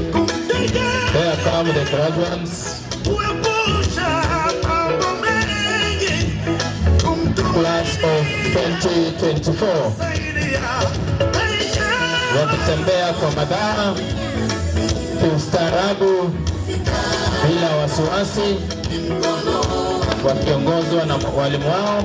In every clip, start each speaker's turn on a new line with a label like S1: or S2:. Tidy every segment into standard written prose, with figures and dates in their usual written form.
S1: Here come the graduates. Class of 2024. Wakitembea kwa madaha, kiustaarabu, bila wasiwasi, wakiongozwa na walimu wao.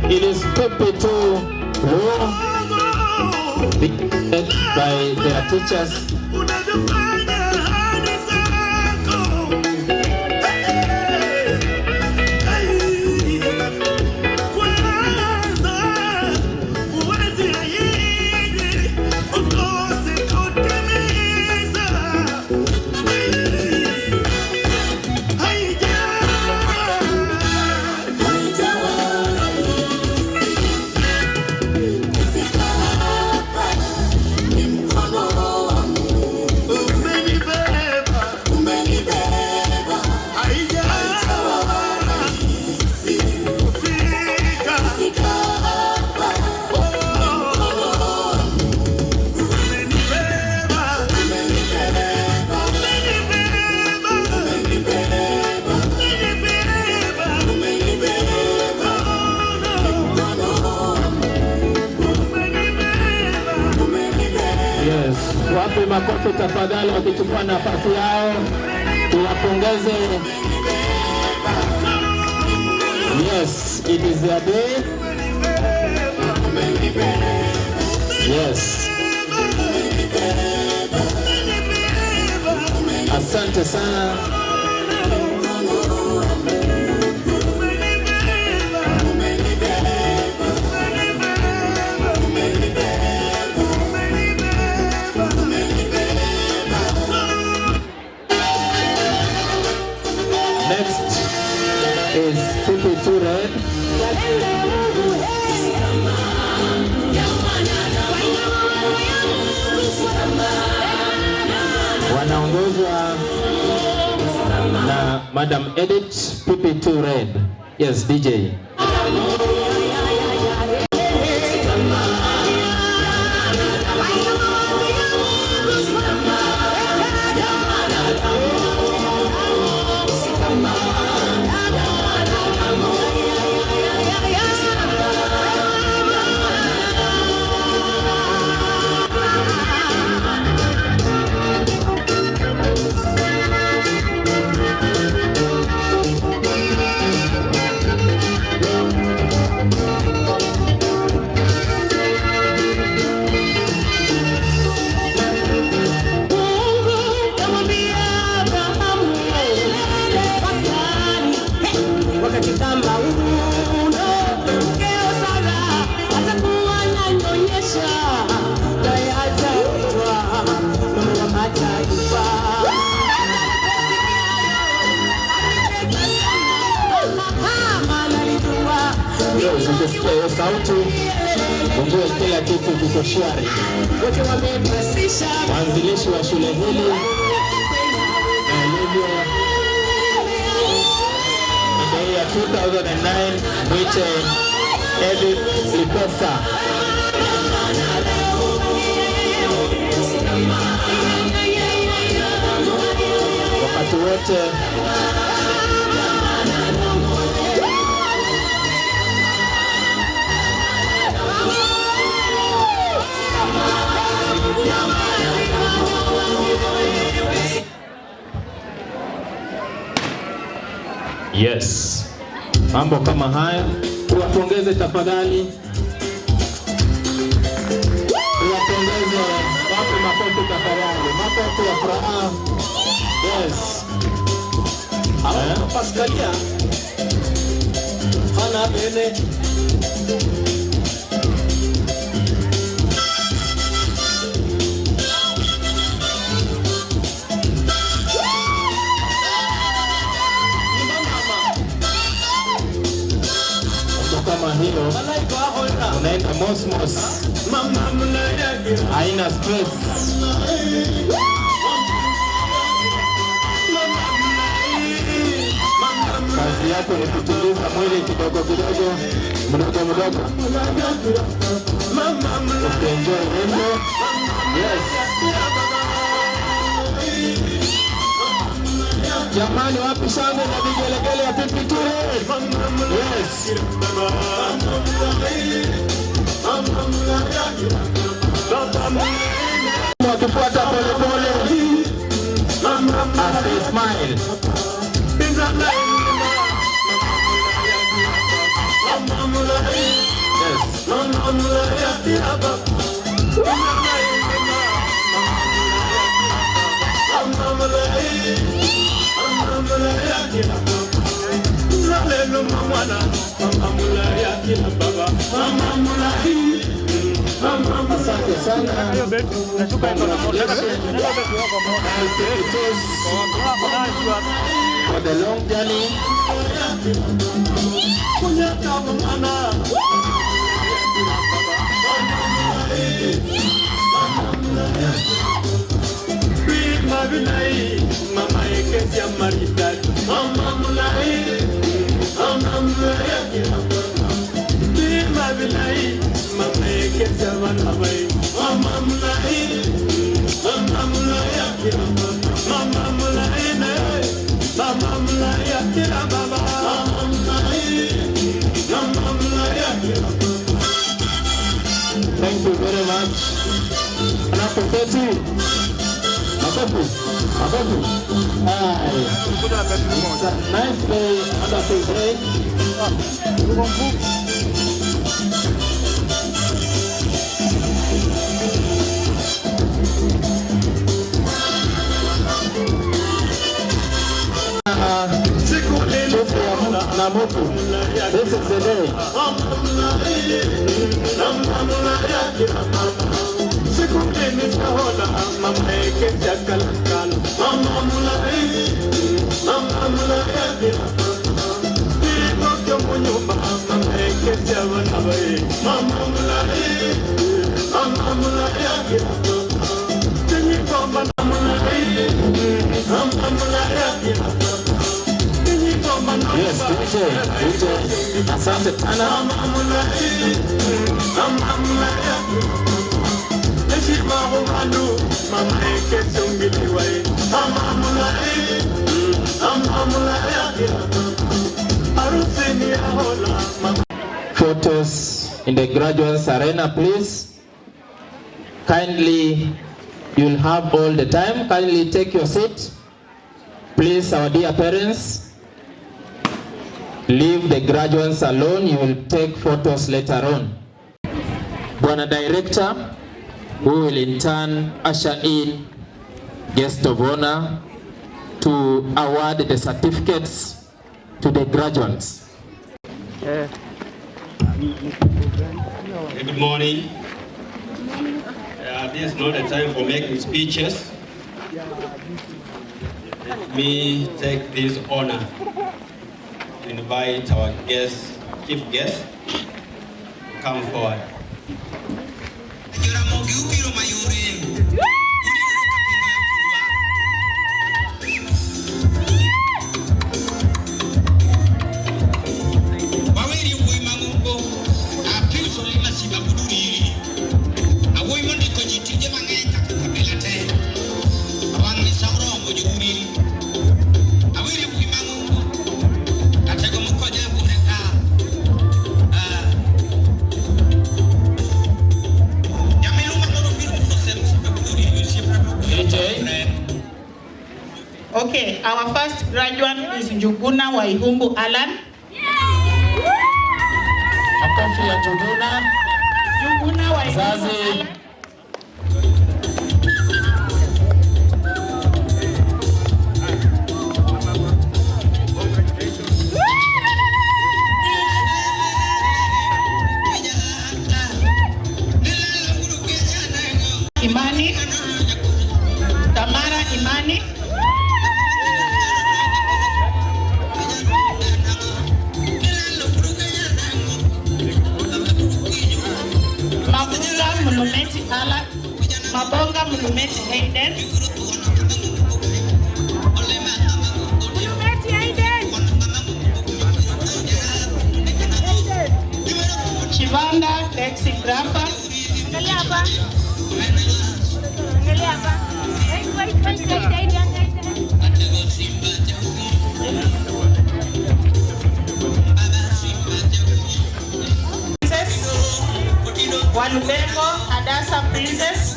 S1: It is PP2 by their teachers. Wape makofi tafadhali wakichukua nafasi yao. Tuwapongeze. Yes, it is their day. Yes. Asante sana. Next is PP2 Red. Wanaongozwa na Madam Edith. PP2 Red. Yes, DJ. Ukisikia hiyo sauti, ujue kila kitu kiko shwari. Mwanzilishi wa shule hili Elivio, mwaka ya 2009, mwite Elivio. wote. Yes. Mambo kama haya. Tuwapongeze tafadhali. Tuwapongeze, wape makofi tafadhali. Makofi ya furaha. Yes. Hawa Pascalia. Hana bene. Kama hiyo unaenda mosmos, haina stress. Kazi yako ni kutuliza mwili kidogo kidogo, mdogo mdogo, ukienjoy wimbo. Yes. Jamani, wapi shangwe na vigelegele ya PP2? Yes. Wakifuata pole pole. As they smile. Asante sana. For the long journey. Thank you very much. Anapoketi. Makofi. It's a nice day, wonderful day. This is the day. Yes, DJ. Asante sana. Photos in the graduates arena, please. Kindly, you'll have all the time. Kindly take your seat. Please, our dear parents, leave the graduates alone. You will take photos later on. Bwana Director, who will in turn usher in guest of honor to award the certificates to the graduates.
S2: Good morning. This is not the time for making speeches. Let me take this honor to invite our guest, chief guest, to come forward.
S3: Okay, our first graduate is Njuguna Waihumbu Alan.
S1: Makofi ya Njuguna.
S3: Njuguna Waihumbu Alan. Imani. Tamara Imani. Mabonga Mulumeti Ala. Mabonga Mulumeti Aiden. Mulumeti Aiden. Chivanda Lexigrapher. Kaliapa. Waliopeleka Hadasa Princess.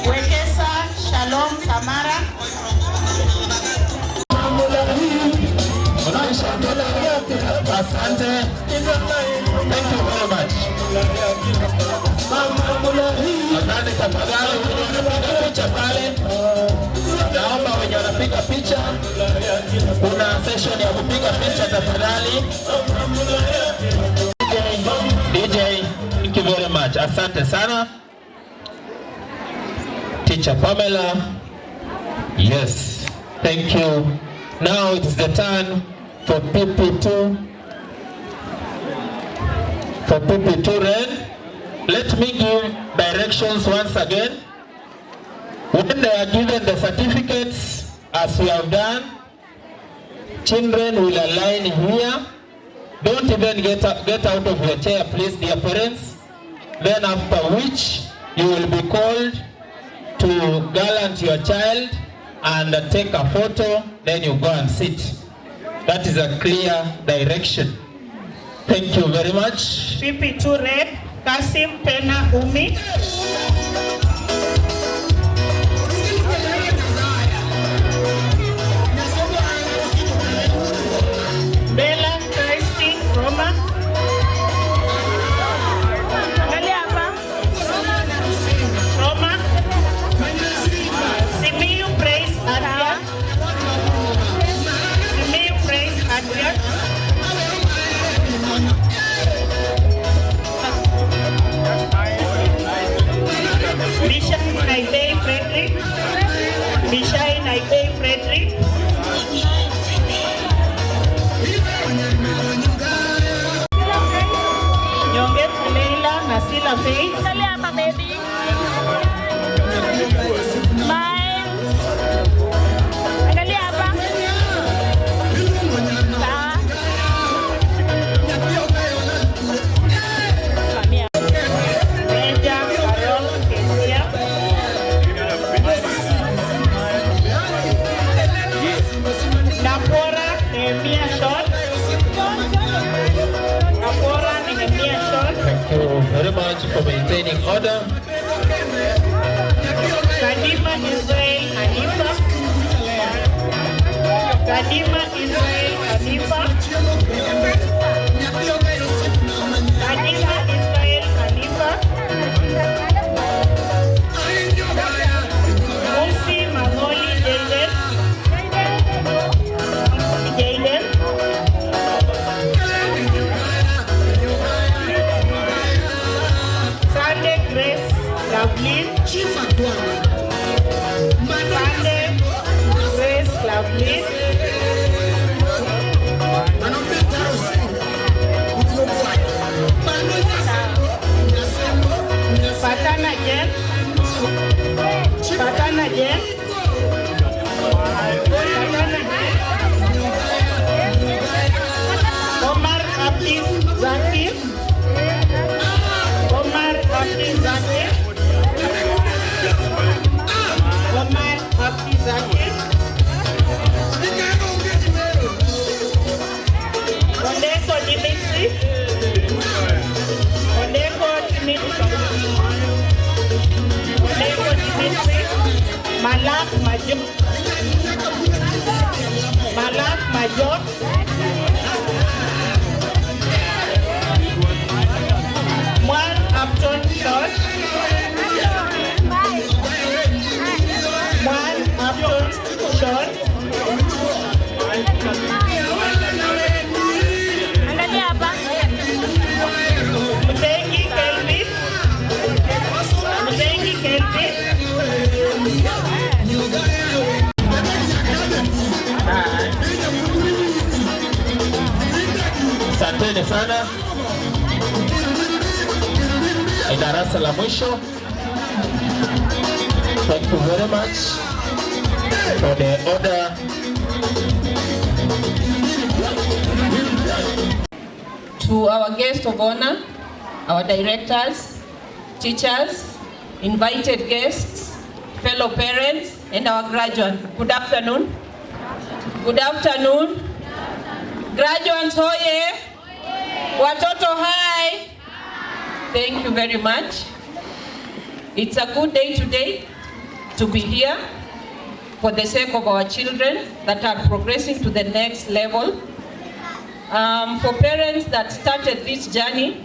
S3: Wekesa Shalom Samara.
S1: Asante. Thank you very much. Asante tafadhali, unapiga picha pale. Naomba wenye wanapiga picha, kuna session ya kupiga picha tafadhali. DJ, thank you very much. Asante sana. Teacher Pamela. Yes, thank you. Now it's the turn for PP2. For PP2 Red, let me give directions once again. When they are given the certificates, as we have done, children will align here. Don't even get out of your chair, please, dear parents. Then after which, you will be called to gallant your child and take a photo, then you go and sit. That is a clear direction. Thank you very much.
S3: PP2 Red, Kasim Pena Umi. Bella Christy Roma. Roma. Simiyu Praise Adrian. Simiyu Praise Adrian. Bishai Naibei Frederick. Bishai Naibei Frederick. Nyonget Leila Nasila Faith.
S4: Angalia hapa baby. Smile. Angalia hapa. Sawa. Samia.
S3: Meja Carol Kesia. Napora Nehemia Short. Napora Nehemia Short.
S1: Thank you very much for maintaining order.
S3: Kadima Israel Hanifa. Kadima Israel Hanifa. Kadima Israel Hanifa. Musi Magoli Jaden. Jaden. Sunday Grace Lovelyn. Sunday Grace Lovelyn. Patana Jen. Patana Jen. Patana Jen. Omar Hafiz Zakir. Omar Hafiz Zakir. Omar Hafiz Zakir. Ondeko Dimitri. Ondeko Dimitri. Malak Major, Mwan Upton Short, Mwan Upton Short, Msingi Kelvin,
S1: Asanteni sana. Darasa la mwisho. Thank you very much for the order.
S5: To our guest of honor, our directors, teachers, invited guests, fellow parents, and our graduates. Good afternoon. Good afternoon. Graduates, hoye. Watoto, hi. Thank you very much. It's a good day today to be here for the sake of our children that are progressing to the next level. For parents that started this journey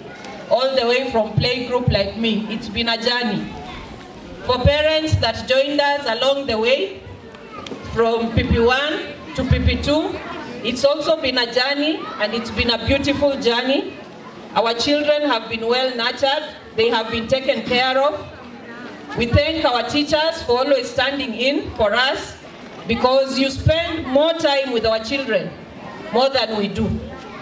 S5: all the way from playgroup like me, it's been a journey. For parents that joined us along the way from PP1 to PP2, it's also been a journey, and it's been a beautiful journey. Our children have been well nurtured, they have been taken care of. We thank our teachers for always standing in for us, because you spend more time with our children, more than we do.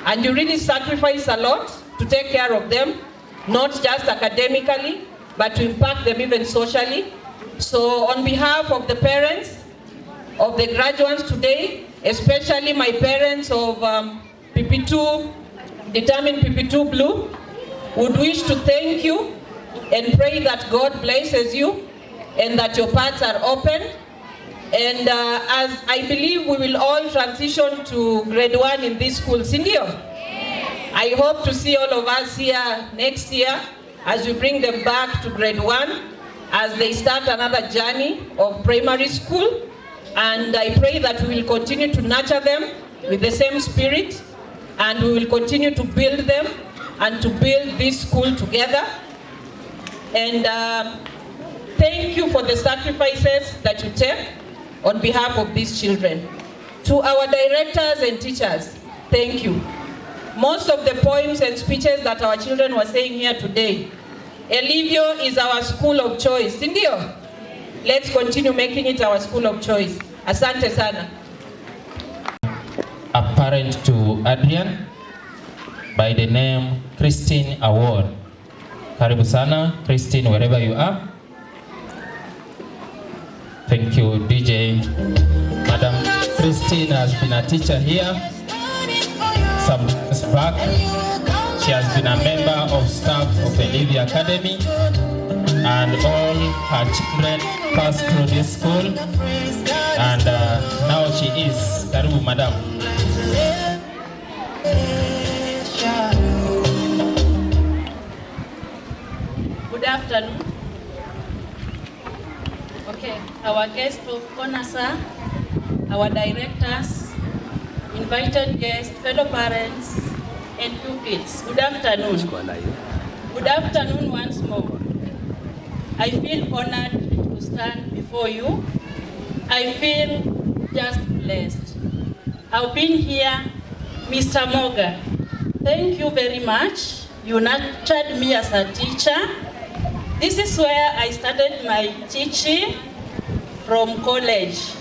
S5: And you really sacrifice a lot to take care of them, not just academically, but to impact them even socially. So on behalf of the parents of the graduates today, especially my parents of PP2, determined PP2 Blue, would wish to thank you and pray that God blesses you and that your paths are open. And as I believe we will all transition to grade 1 in this school, Cindy, I hope to see all of us here next year as we bring them back to grade 1 as they start another journey of primary school. And I pray that we will continue to nurture them with the same spirit, and we will continue to build them and to build this school together. And thank you for the sacrifices that you take on behalf of these children. To our directors and teachers, thank you. Most of the poems and speeches that our children were saying here today, Elivio is our school of choice, Indio. Let's continue making it our school of choice. Asante sana.
S1: A parent to Adrian by the name Christine Award. Karibu sana, Christine, wherever you are. Thank you, DJ. Madam Christine has been a teacher here some months back. She has been a member of staff of Elivio Academy, and all her children passed through this school, and now she is. Karibu, madam.
S6: Good afternoon. Okay, our guest of honor, sir, our directors, invited guests, fellow parents, and pupils. Good afternoon. Good afternoon once more. I feel honored to stand before you. I feel just blessed. I've been here, Mr. Moga. Thank you very much. You nurtured me as a teacher. This is where I started my teaching from college.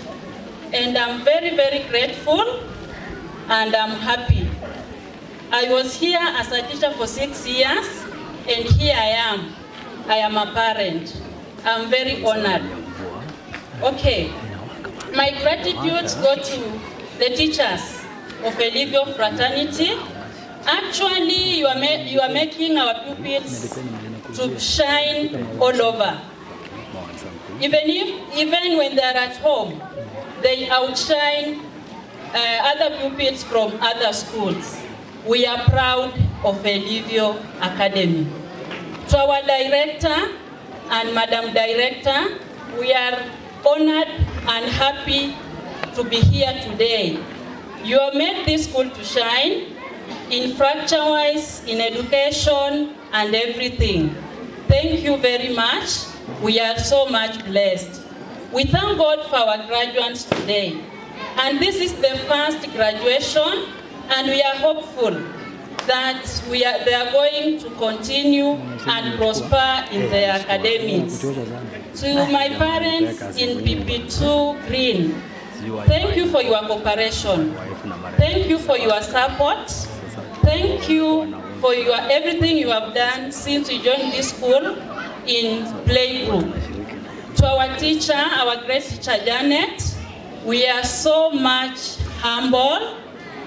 S6: And I'm very, very grateful, and I'm happy. I was here as a teacher for 6 years, and here I am. I am a parent. I'm very honored. Okay, my gratitude go to the teachers of Elivio fraternity. Actually, you are making our pupils to shine all over. Even when they are at home, they outshine other pupils from other schools. We are proud of Elivio Academy. To our director and Madam Director, we are honored and happy to be here today. You have made this school to shine, infrastructure-wise, in education, and everything. Thank you very much. We are so much blessed. We thank God for our graduates today. And this is the first graduation, and we are hopeful that they are going to continue and prosper in their academics. To my parents in PP2 Green, thank you for your cooperation. Thank you for your support. Thank you for everything you have done since you joined this school in playgroup. To our teacher, our great teacher Janet, we are so much humble.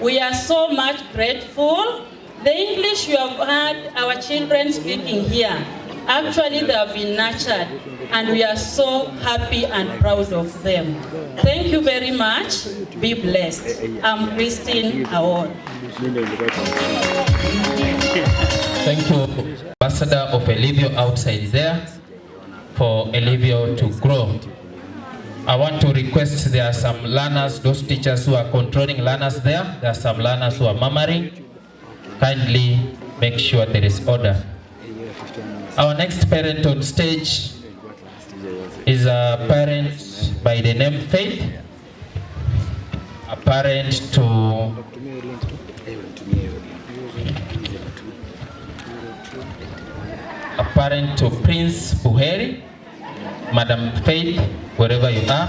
S6: We are so much grateful. The English you have heard our children speaking here, actually they have been nurtured, and we are so happy and proud of them. Thank you very much. Be blessed. I'm Christine Award.
S1: Thank you, Ambassador of Elivio outside there, for Elivio to grow. I want to request, there are some learners, those teachers who are controlling learners there. There are some learners who are murmuring. Kindly make sure there is order. Our next parent on stage is a parent by the name Faith, a parent to Prince Buheri. Madam Faith, wherever you are.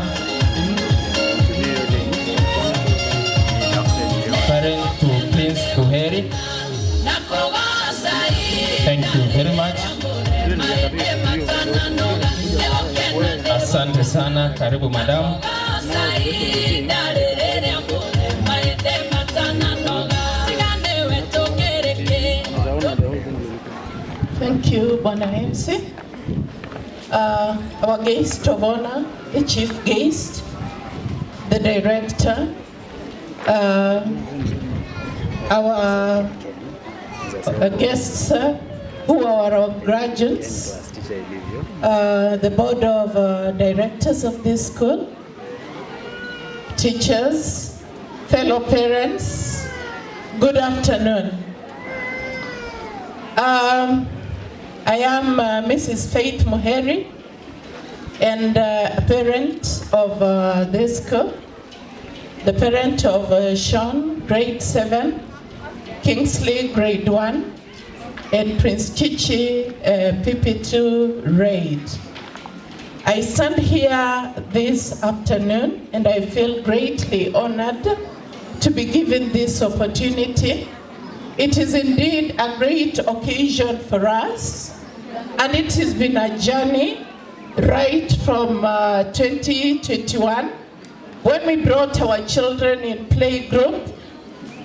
S1: Parent to Prince Buheri. Thank you very much. Asante sana, karibu madam.
S3: Thank you, Bwana MC. Our guest of honor, the chief guest, the director, our guests who are our graduates, the board of directors of this school, teachers, fellow parents, good afternoon. I am Mrs. Faith Muheri, and a parent of this school, the parent of Sean, grade 7, Kingsley, grade 1, and Prince Chichi, PP2 raid. I stand here this afternoon, and I feel greatly honored to be given this opportunity. It is indeed a great occasion for us, and it has been a journey right from 2021 when we brought our children in playgroup,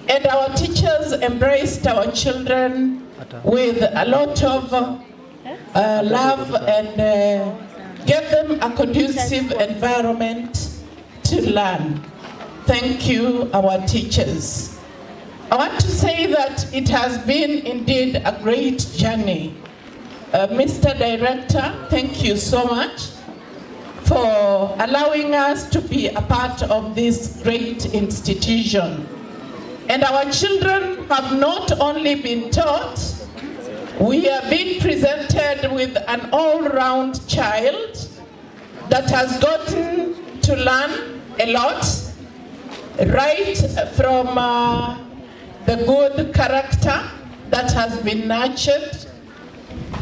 S3: and our teachers embraced our children with a lot of love and gave them a conducive environment to learn. Thank you, our teachers. I want to say that it has been indeed a great journey. Mr. Director, thank you so much for allowing us to be a part of this great institution. And our children have not only been taught, we are being presented with an all-round child that has gotten to learn a lot, right from the good character that has been nurtured,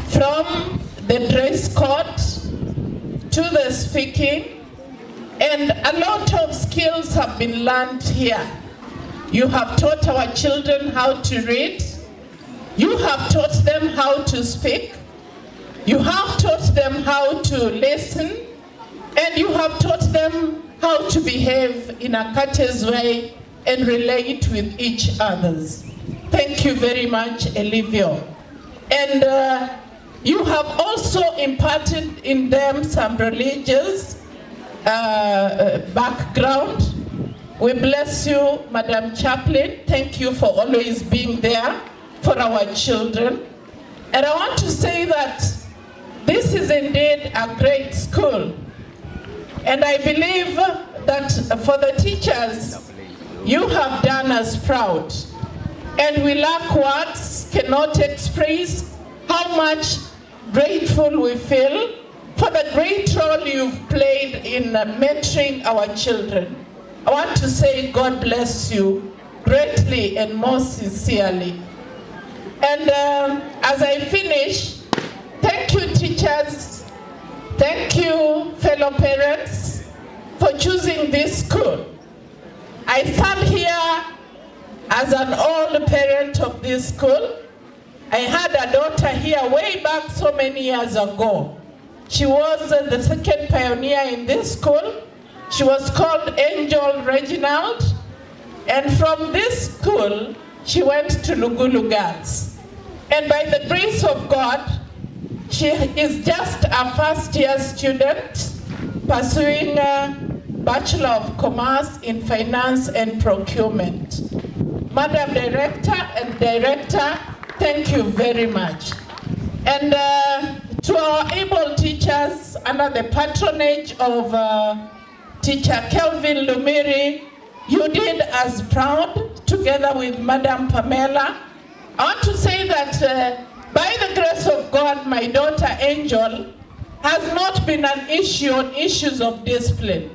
S3: from the dress code to the speaking, and a lot of skills have been learned here. You have taught our children how to read, you have taught them how to speak, you have taught them how to listen, and you have taught them how to behave in a courteous way and relate with each others. Thank you very much, Elivio. And you have also imparted in them some religious background. We bless you, Madam Chaplain. Thank you for always being there for our children. And I want to say that this is indeed a great school. And I believe that for the teachers, you have done us proud. And we lack words, cannot express how much grateful we feel for the great role you've played in mentoring our children. I want to say God bless you greatly and most sincerely. And as I finish, thank you teachers, thank you fellow parents for choosing this school. I stand here as an old parent of this school. I had a daughter here way back so many years ago. She was the second pioneer in this school. She was called Angel Reginald. And from this school, she went to Lugulu Girls. And by the grace of God, she is just a first-year student pursuing a Bachelor of Commerce in Finance and Procurement. Madam Director and Director, thank you very much. And to our able teachers under the patronage of Teacher Kelvin Lumiri, you did us proud together with Madam Pamela. I want to say that by the grace of God, my daughter Angel has not been an issue on issues of discipline.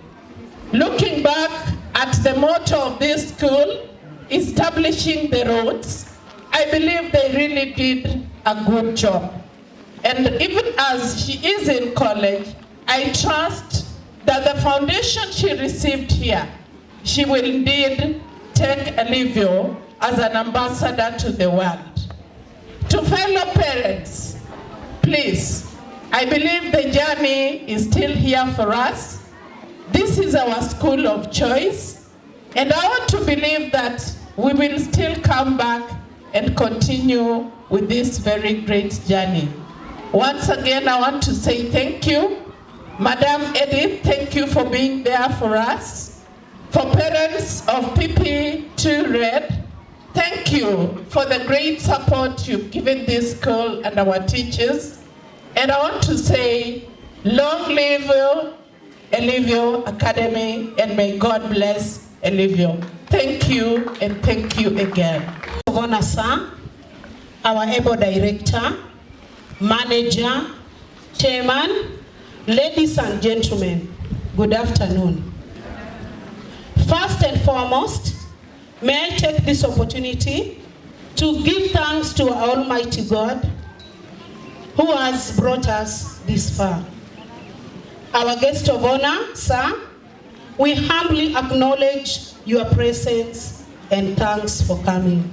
S3: Looking back at the motto of this school, establishing the roads, I believe they really did a good job. And even as she is in college, I trust that the foundation she received here, she will indeed take Elivio as an ambassador to the world. To fellow parents, please, I believe the journey is still here for us. This is our school of choice, and I want to believe that we will still come back and continue with this very great journey. Once again, I want to say thank you. Madam Edith, thank you for being there for us. For parents of PP2 Red, thank you for the great support you've given this school and our teachers. And I want to say, long live Elivio Academy, and may God bless Elivio. Thank you, and thank you again.
S7: Our able director, manager, chairman, ladies and gentlemen, good afternoon. First and foremost, may I take this opportunity to give thanks to our Almighty God who has brought us this far. Our guest of honor, sir, we humbly acknowledge your presence and thanks for coming.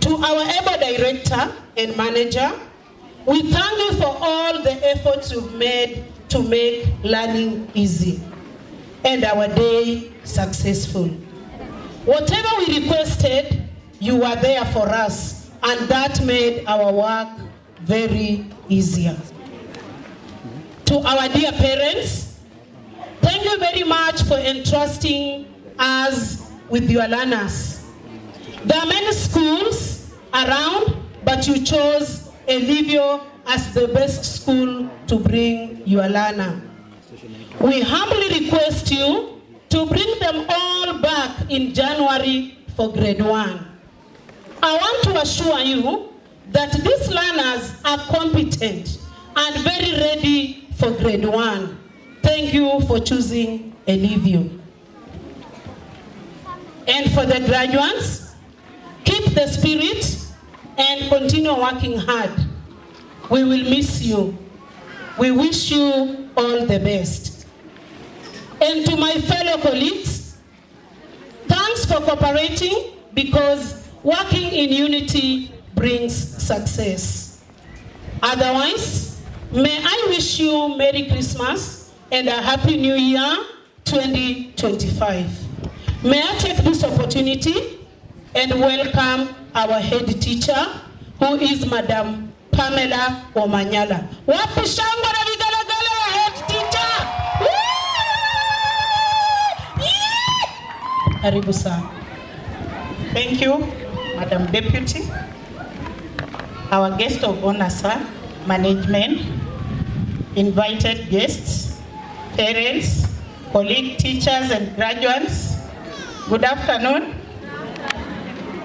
S7: To our able director and manager, we thank you for all the efforts you've made to make learning easy and our day successful. Whatever we requested, you were there for us, and that made our work very easier. To our dear parents, thank you very much for entrusting us with your learners. There are many schools around, but you chose Elivio as the best school to bring your learner. We humbly request you to bring them all back in January for grade 1. I want to assure you that these learners are competent and very ready for grade 1. Thank you for choosing Elivio. And for the graduates, keep the spirit and continue working hard. We will miss you. We wish you all the best. And to my fellow colleagues, thanks for cooperating, because working in unity brings success. Otherwise, may I wish you Merry Christmas and a Happy New Year 2025. May I take this opportunity and welcome our head teacher, who is Madam Pamela Omanyala. Wapi shangwe na vigelegele wa head teacher? Karibu sana.
S8: Thank you, Madam Deputy. Our guest of honor, sir, management,
S7: invited guests, parents, colleagues, teachers, and graduates. Good afternoon.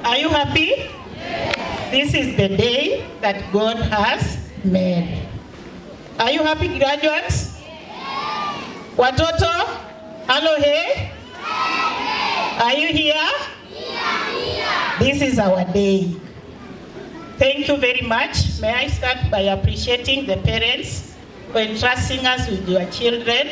S7: Are you happy? This is the day that God has made. Are you happy, graduates? Watoto? Hello, hey? Are you here? This is our day. Thank you very much. May I start by appreciating the parents for entrusting us with your children.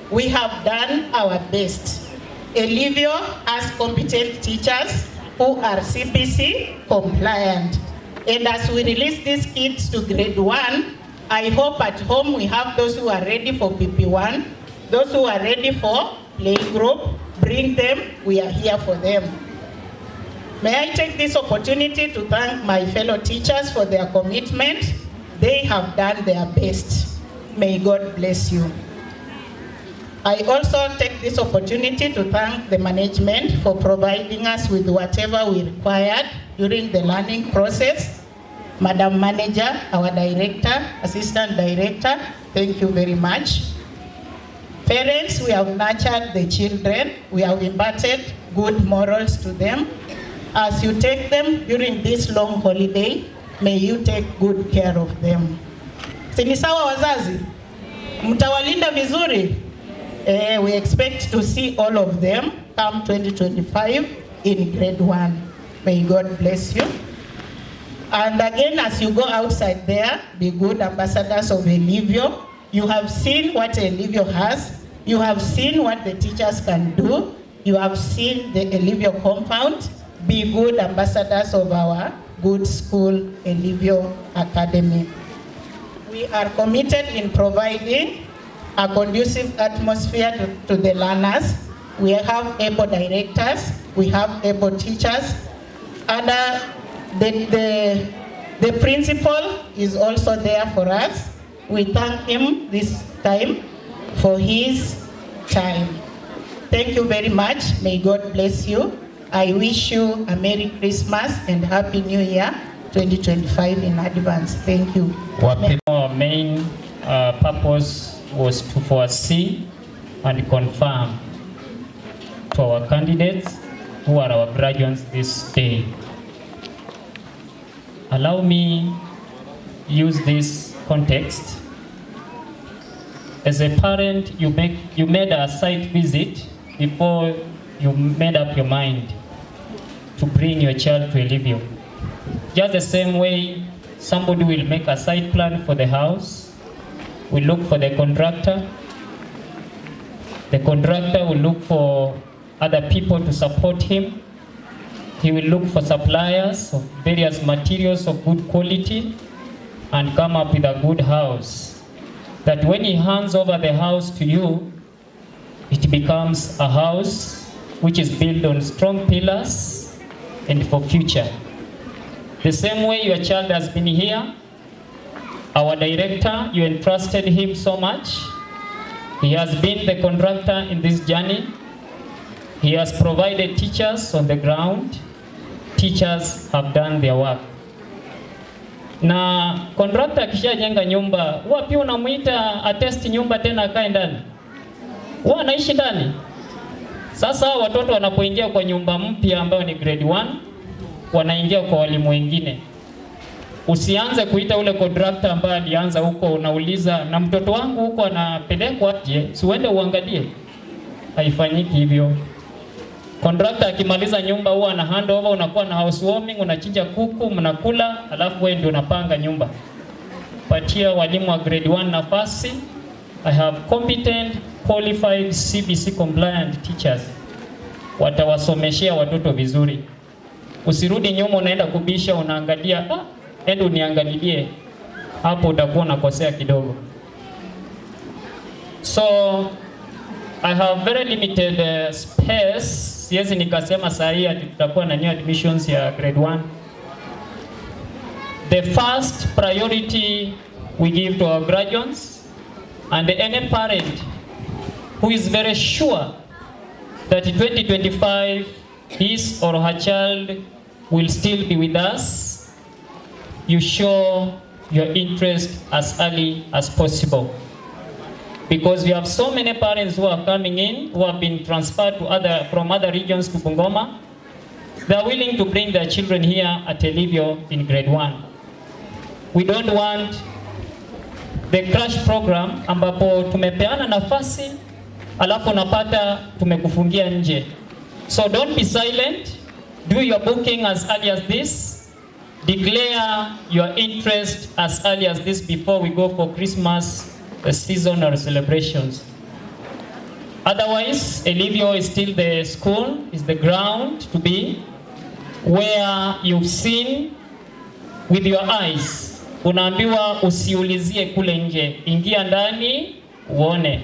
S7: We have done our best. Elivio has competent teachers who are CPC compliant. And as we release these kids to grade 1, I hope at home we have those who are ready for PP1, those who are ready for playgroup. Bring them, we are here for them. May I take this opportunity to thank my fellow teachers for their commitment. They have done their best. May God bless you. I also take this opportunity to thank the management for providing us with whatever we required during the learning process. Madam Manager, our director, assistant director, thank you very much. Parents, we have nurtured the children. We have imparted good morals to them. As you take them during this long holiday, may you take good care of them. Sini sawa wazazi? Mtawalinda vizuri? We expect to see all of them come 2025 in grade 1. May God bless you. And again, as you go outside there, be good ambassadors of Elivio. You have seen what Elivio has. You have seen what the teachers can do. You have seen the Elivio compound. Be good ambassadors of our good school, Elivio Academy. We are committed in providing a conducive atmosphere to the learners. We have able directors, we have able teachers, and the principal is also there for us. We thank him this time for his time. Thank you very much. May God bless you. I wish you a Merry Christmas and Happy New Year 2025 in advance. Thank you.
S9: Our main purpose was to foresee and confirm to our candidates who are our graduates this day. Allow me use this context. As a parent, you made a site visit before you made up your mind to bring your child to Elivio. Just the same way, somebody will make a site plan for the house, will look for the contractor will look for other people to support him, he will look for suppliers of various materials of good quality and come up with a good house, that when he hands over the house to you, it becomes a house which is built on strong pillars and for future. The same way your child has been here, our director, you entrusted him so much. He has been the contractor in this journey. He has provided teachers on the ground. Teachers have done their work. Na contractor akishajenga nyumba, huwa pia unamuita atest nyumba tena akae ndani. Huwa anaishi ndani. Sasa watoto wanapoingia kwa nyumba mpya ambayo ni grade 1, wanaingia kwa walimu wengine. Usianze kuita ule contractor ambaye alianza huko, unauliza na mtoto wangu huko anapelekwa aje? Si uende uangalie. Haifanyiki hivyo. Contractor akimaliza nyumba huwa ana hand over, unakuwa na housewarming, unachinja kuku, mnakula, alafu wewe ndio unapanga nyumba. Patia walimu wa grade 1 nafasi. I have competent, qualified, CBC compliant teachers. Watawasomeshea watoto vizuri. Usirudi nyuma unaenda kubisha, unaangalia, enda uniangalilie. Hapo utakuwa unakosea kidogo. So I have very limited space. Siwezi nikasema saa hii tutakuwa na new admissions ya grade 1. The first priority we give to our graduates, and any parent who is very sure that 2025 his or her child will still be with us, you show your interest as early as possible. because we have so many parents who are coming in, who have been transferred from other regions to Bungoma. They are willing to bring their children here at Elivio in grade 1. We don't want the crash program ambapo tumepeana nafasi alafu unapata tumekufungia nje. So don't be silent. Do your booking as early as this. Declare your interest as early as this before we go for Christmas season or celebrations. Otherwise, Elivio is still the school, is the ground to be, where you've seen with your eyes. Unaambiwa usiulizie kule nje, ingia ndani uone.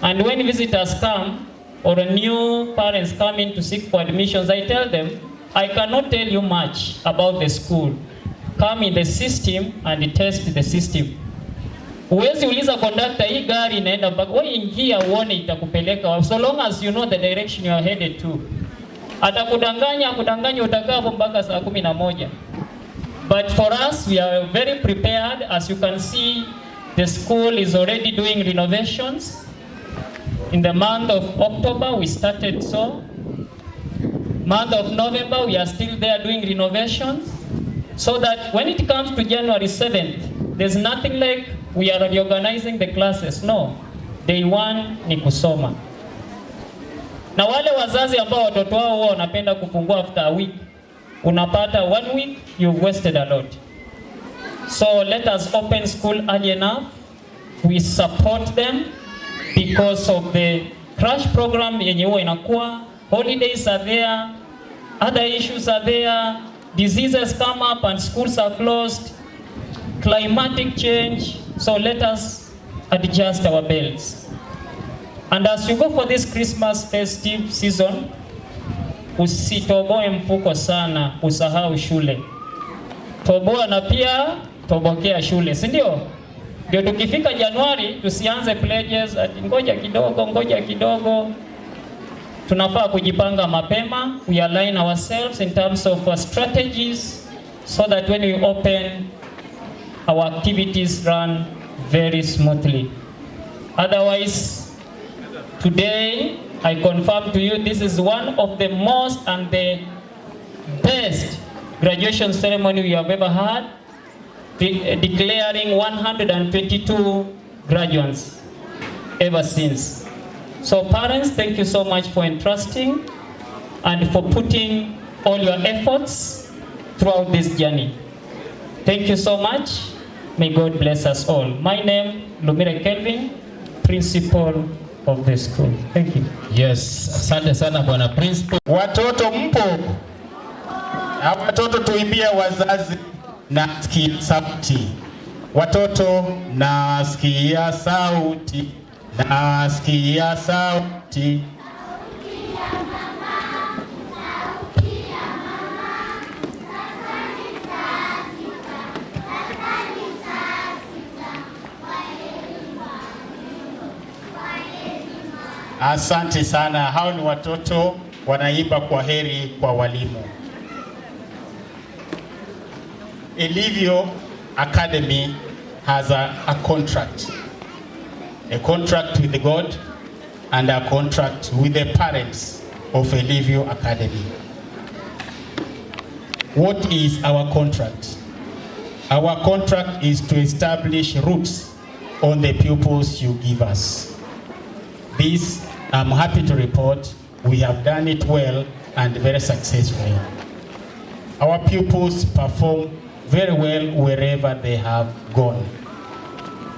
S9: And when visitors come or new parents come in to seek for admissions, I tell them, I cannot tell you much about the school. Come in the system and test the system. Uwezi uliza conductor, hii gari inaenda mpaka, wewe ingia uone itakupeleka, so long as you know the direction you are headed to. Atakudanganya utakaa hapo mpaka saa 11. But for us, we are very prepared. As you can see, the school is already doing renovations. In the month of October, we started so. Month of November, we are still there doing renovations. So that when it comes to January 7th, there's nothing like we are reorganizing the classes. No. Day 1 ni kusoma. Na wale wazazi ambao watoto wao wanapenda kufungua after a week, unapata 1 week, you've wasted a lot. So let us open school early enough. We support them because of the crash program yenye huwa inakuwa. Holidays are there, other issues are there, diseases come up and schools are closed, climatic change. So let us adjust our belts. And as you go for this Christmas festive season, usitoboe mfuko sana, usahau shule. Toboa na pia tobokea shule, si ndio? Ndio tukifika Januari tusianze pledges ati ngoja kidogo. Tunafaa kujipanga mapema. We align ourselves in terms of strategies so that when we open, our activities run very smoothly. Otherwise, today I confirm to you this is one of the most and the best graduation ceremony we have ever had, declaring 122 graduates ever since. So parents, thank you so much for entrusting and for putting all your efforts throughout this journey. Thank you so much. May God bless us all. My name, Lumire Kelvin, principal of the school. Thank you.
S1: Yes, asante sana bwana principal.
S10: Watoto mpo? Watoto tuimbie wazazi na sikia sauti. Watoto nasikia sauti. Nasikia sauti. Asante sana. Hao ni watoto wanaimba kwa heri kwa walimu. Elivio Academy has a contract. A contract with God and a contract with the parents of Elivio Academy. What is our contract? Our contract is to establish roots on the pupils you give us. This, I'm happy to report, we have done it well and very successfully. Our pupils perform very well wherever they have gone.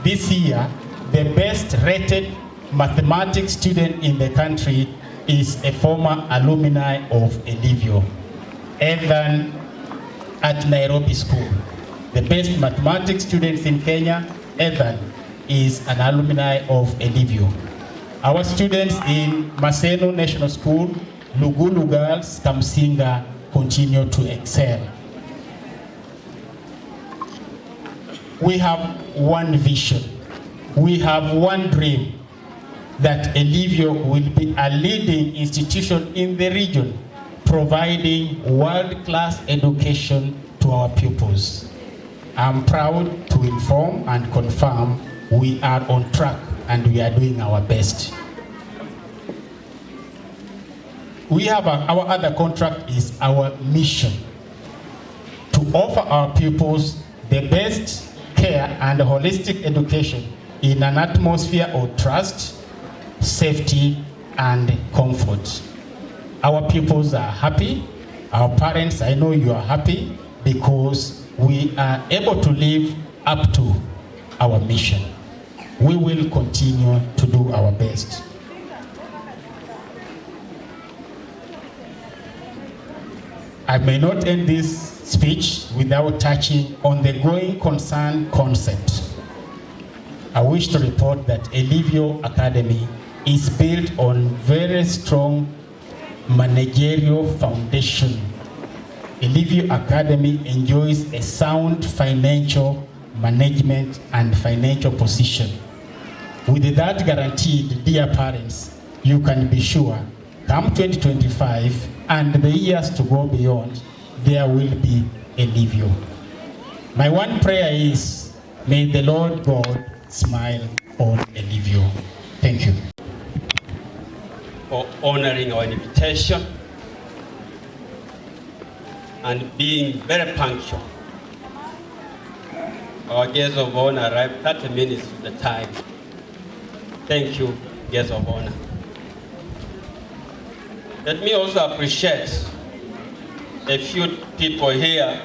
S10: This year, the best rated mathematics student in the country is a former alumni of Elivio, Ethan at Nairobi School. The best mathematics students in Kenya, Ethan, is an alumni of Elivio. Our students in Maseno National School, Lugulu Girls, Kamsinga, continue to excel. We have one vision. We have one dream, that Elivio will be a leading institution in the region, providing world-class education to our pupils. I'm proud to inform and confirm we are on track and we are doing our best. We have our other contract is our mission to offer our pupils the best care and holistic education in an atmosphere of trust, safety, and comfort. Our pupils are happy. Our parents, I know you are happy because we are able to live up to our mission. We will continue to do our best. I may not end this speech without touching on the going concern concept. I wish to report that Elivio Academy is built on very strong managerial foundation. Elivio Academy enjoys a sound financial management and financial position. With that guaranteed, dear parents, you can be sure, come 2025 and the years to go beyond, there will be Elivio. My one prayer is, may the Lord God smile on Elivio. Thank you.
S2: For honoring our invitation and being very punctual. Our guests of honor arrived 30 minutes to the time. Thank you, guests of honor. Let me also appreciate a few people here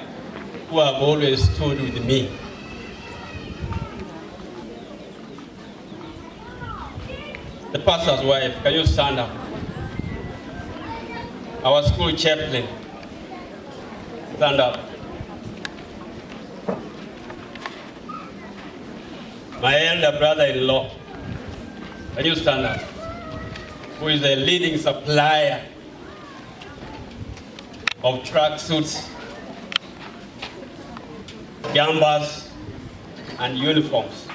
S2: who have always stood with me. The pastor's wife, can you stand up? Our school chaplain, stand up. My elder brother-in-law, can you stand up? Who is a leading supplier of tracksuits, jumpers, and uniforms,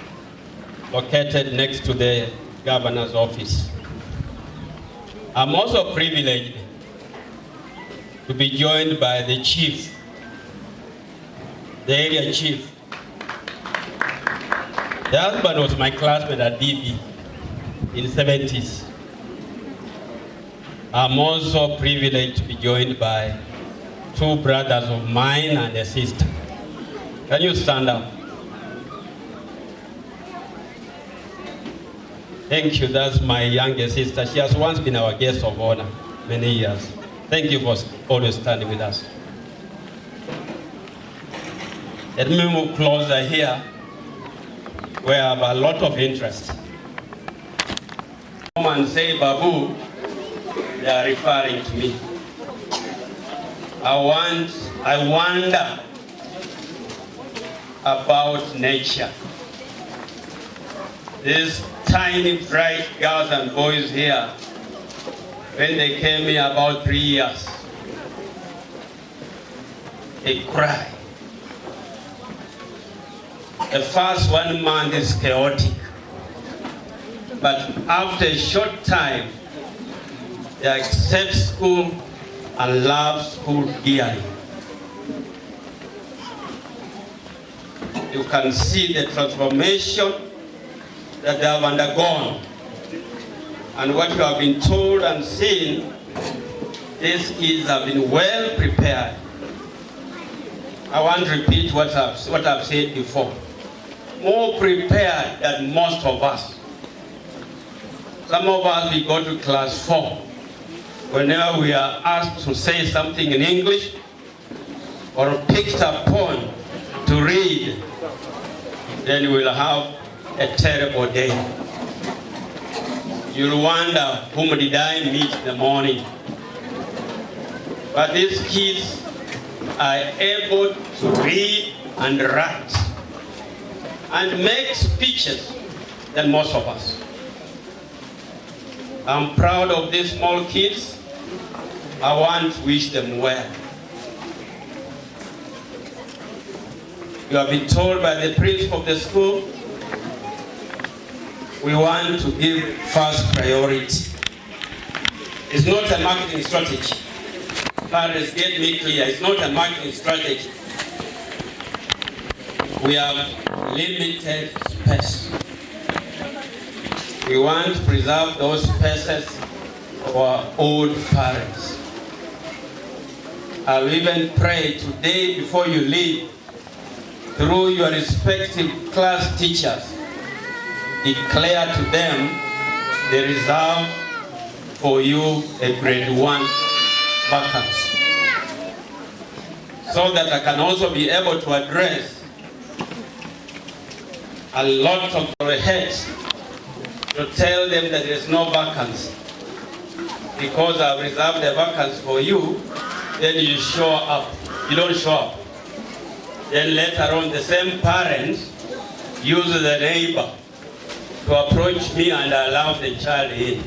S2: located next to the governor's office. I'm also privileged to be joined by the chief, the area chief. The husband was my classmate at DB in the 70s. I'm also privileged to be joined by two brothers of mine and a sister. Can you stand up? Thank you, that's my younger sister. She has once been our guest of honor many years. Thank you for always standing with us. Let me move closer here, where I have a lot of interest. Come and say Babu, they are referring to me. I wonder about nature. These tiny, bright girls and boys here, when they came here about 3 years, they cry. The first 1 month is chaotic, but after a short time, they accept school and love school dearly. You can see the transformation that they have undergone. And what you have been told and seen, these kids have been well prepared. I want to repeat what I've said before. More prepared than most of us. Some of us, we go to class 4. Whenever we are asked to say something in English or picked upon to read, then we'll have a terrible day. You'll wonder, whom did I meet in the morning? But these kids are able to read and write and make speeches than most of us. I'm proud of these small kids. I want to wish them well. You have been told by the principal of the school, we want to give first priority. It's not a marketing strategy. Parents, get me clear, it's not a marketing strategy. We have limited space. We want to preserve those spaces for our old parents. I'll even pray today before you leave, through your respective class teachers, declare to them the reserve for you a grade 1 vacancy, so that I can also be able to address a lot of our heads to tell them that there is no vacancy. Because I've reserved a vacancy for you, then you show up. You don't show up. Then later on, the same parent uses the neighbor to approach me and allow the child in.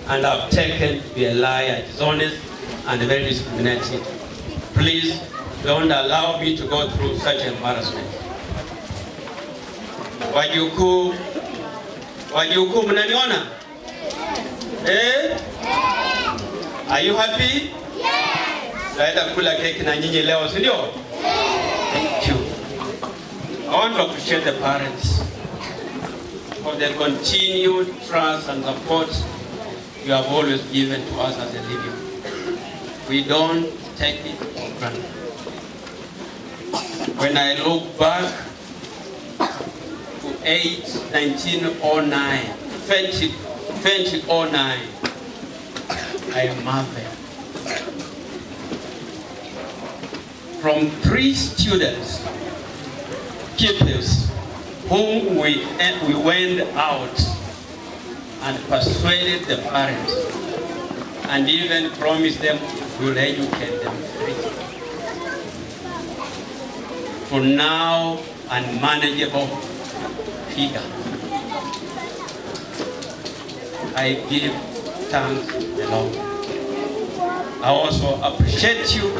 S2: And I've taken to be a liar, dishonest, and very discriminating. Please don't allow me to go through such embarrassment. Wajukuu, mnaniona? Are you happy? Yes. Naenda kula keki na nyinyi leo, si ndio? Thank you. I want to appreciate the parents for the continued trust and support you have always given to us as Elivio. We don't take it for granted. When I look back to 2009, I marvel. From 3 students, pupils, whom we went out and persuaded the parents and even promised them we will educate them free, for now unmanageable figure. I give thanks to the Lord. I also appreciate you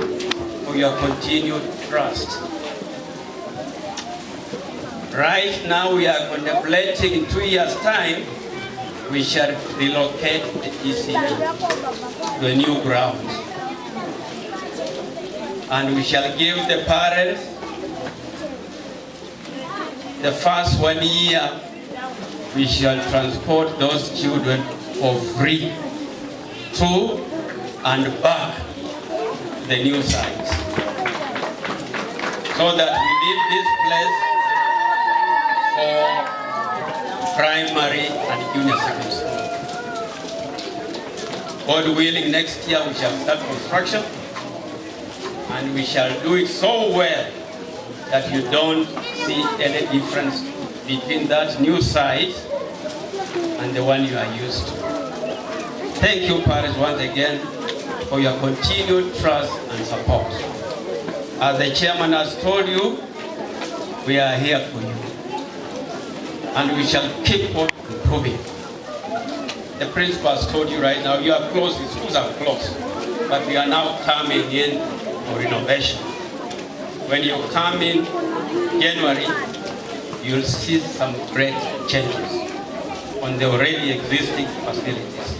S2: for your continued trust. Right now we are contemplating in 2 years' time, we shall relocate the ECD to a new ground. And we shall give the parents the first 1 year, we shall transport those children for free to and back the new sites, so that we leave this place for primary and junior secondary school. God willing, next year we shall start construction, and we shall do it so well that you don't see any difference between that new site and the one you are used to. Thank you, parents, once again for your continued trust and support. As the chairman has told you, we are here for you, and we shall keep on improving. The principal has told you right now, you are closed, the schools are closed, but we are now coming in for renovation. When you come in January, you'll see some great changes on the already existing facilities.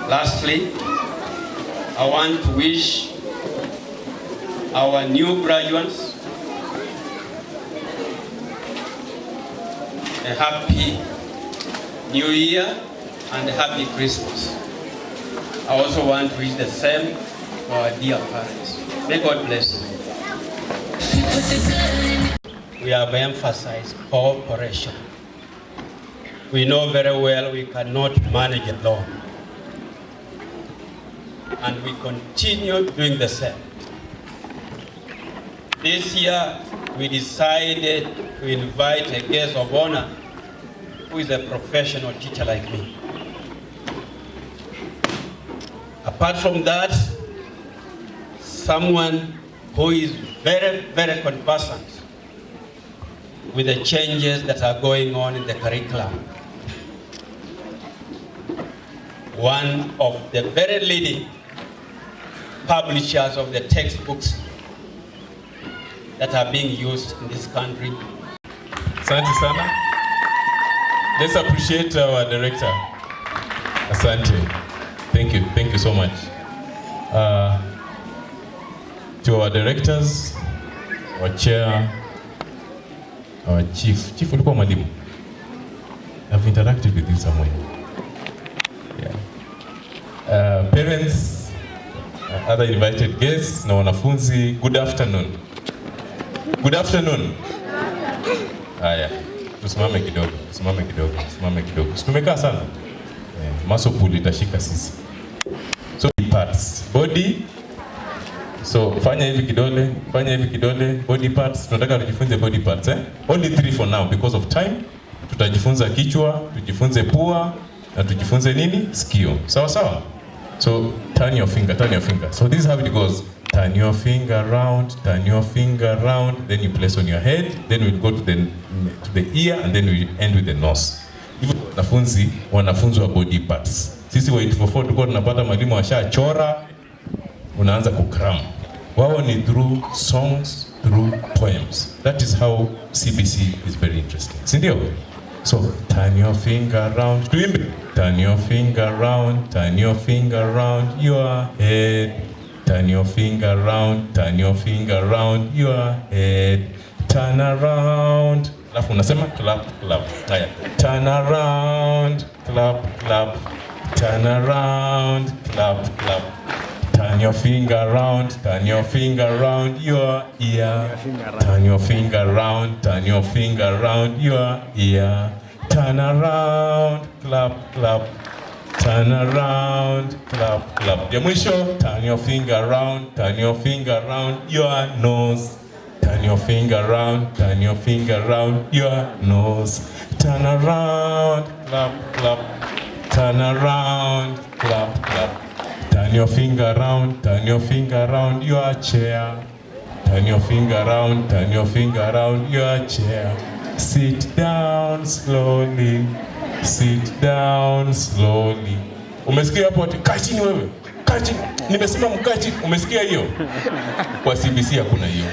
S2: Lastly, I want to wish our new graduates a happy New Year and a happy Christmas. I also want to wish the same to our dear parents. May God bless you. We have emphasized cooperation. We know very well we cannot manage alone, and we continue doing the same. This year, we decided to invite a guest of honor who is a professional teacher like me. Apart from that, someone who is very, very conversant with the changes that are going on in the curriculum. One of the very leading publishers of the textbooks that are being used in this country.
S11: Asante sana. Let's appreciate our director. Asante. Thank you so much. To our directors, our chair, our chief ulikuwa mwalimu. I've interacted with you somewhere. Yeah. Parents, other invited guests, na wanafunzi, good afternoon. Good afternoon. Haya, tusimame kidogo. Tumekaa sana. Muscle pull itashika sisi. So parts, body. So fanya hivi kidole, body parts. Tunataka tujifunze body parts, Only 3 for now because of time. Tutajifunza kichwa, tujifunze pua, na tujifunze nini? Sikio. Sawa sawa? So turn your finger. So this is how it goes. Turn your finger round, then you place on your head, then we'll go to the ear, and then we end with the nose. Hivyo wanafunzi wa body parts. Sisi wa 844 tulikuwa tunapata mwalimu ashachora, unaanza kukram. Wao ni through songs, through poems. That is how CBC is very interesting. Sindio? So turn your finger round. Tuimbe. Turn your finger round your head. Turn your finger round your head. Turn around. Alafu unasema clap. Haya. Turn around, clap. Turn around, clap. Turn your finger round your ear. Turn your finger round your ear. Turn around, clap. Turn around, clap. Ya mwisho, turn your finger round your nose. Turn your finger round your nose. Turn around, clap. Turn around, clap. Turn your finger round your chair. Turn your finger round your chair. Sit down slowly. Umesikia hapo ati kaa chini wewe? Kaa chini. Nimesema mkaa chini. Umesikia hiyo? Kwa CBC hakuna hiyo.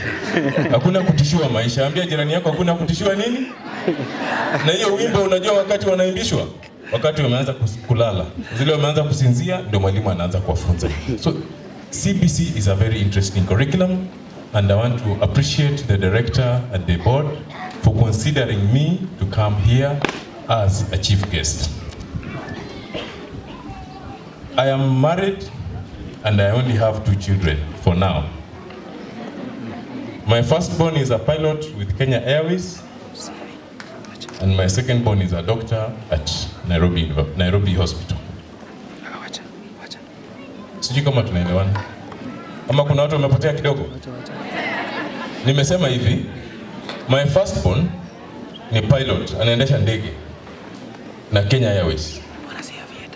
S11: Hakuna kutishiwa maisha. Ambia jirani yako hakuna kutishiwa nini? Na hiyo wimbo unajua wakati wanaimbishwa? Wakati wameanza kulala. Zile wameanza kusinzia ndio mwalimu anaanza kuwafunza. So CBC is a very interesting curriculum, and I want to appreciate the director and the board for considering me to come here as a chief guest. I am married and I only have 2 children for now. My firstborn is a pilot with Kenya Airways, and my secondborn is a doctor at Nairobi Hospital. Sijui kama tunaelewana. Ama kuna watu wamepotea kidogo. Nimesema hivi, my firstborn ni pilot, anaendesha ndege na Kenya Airways.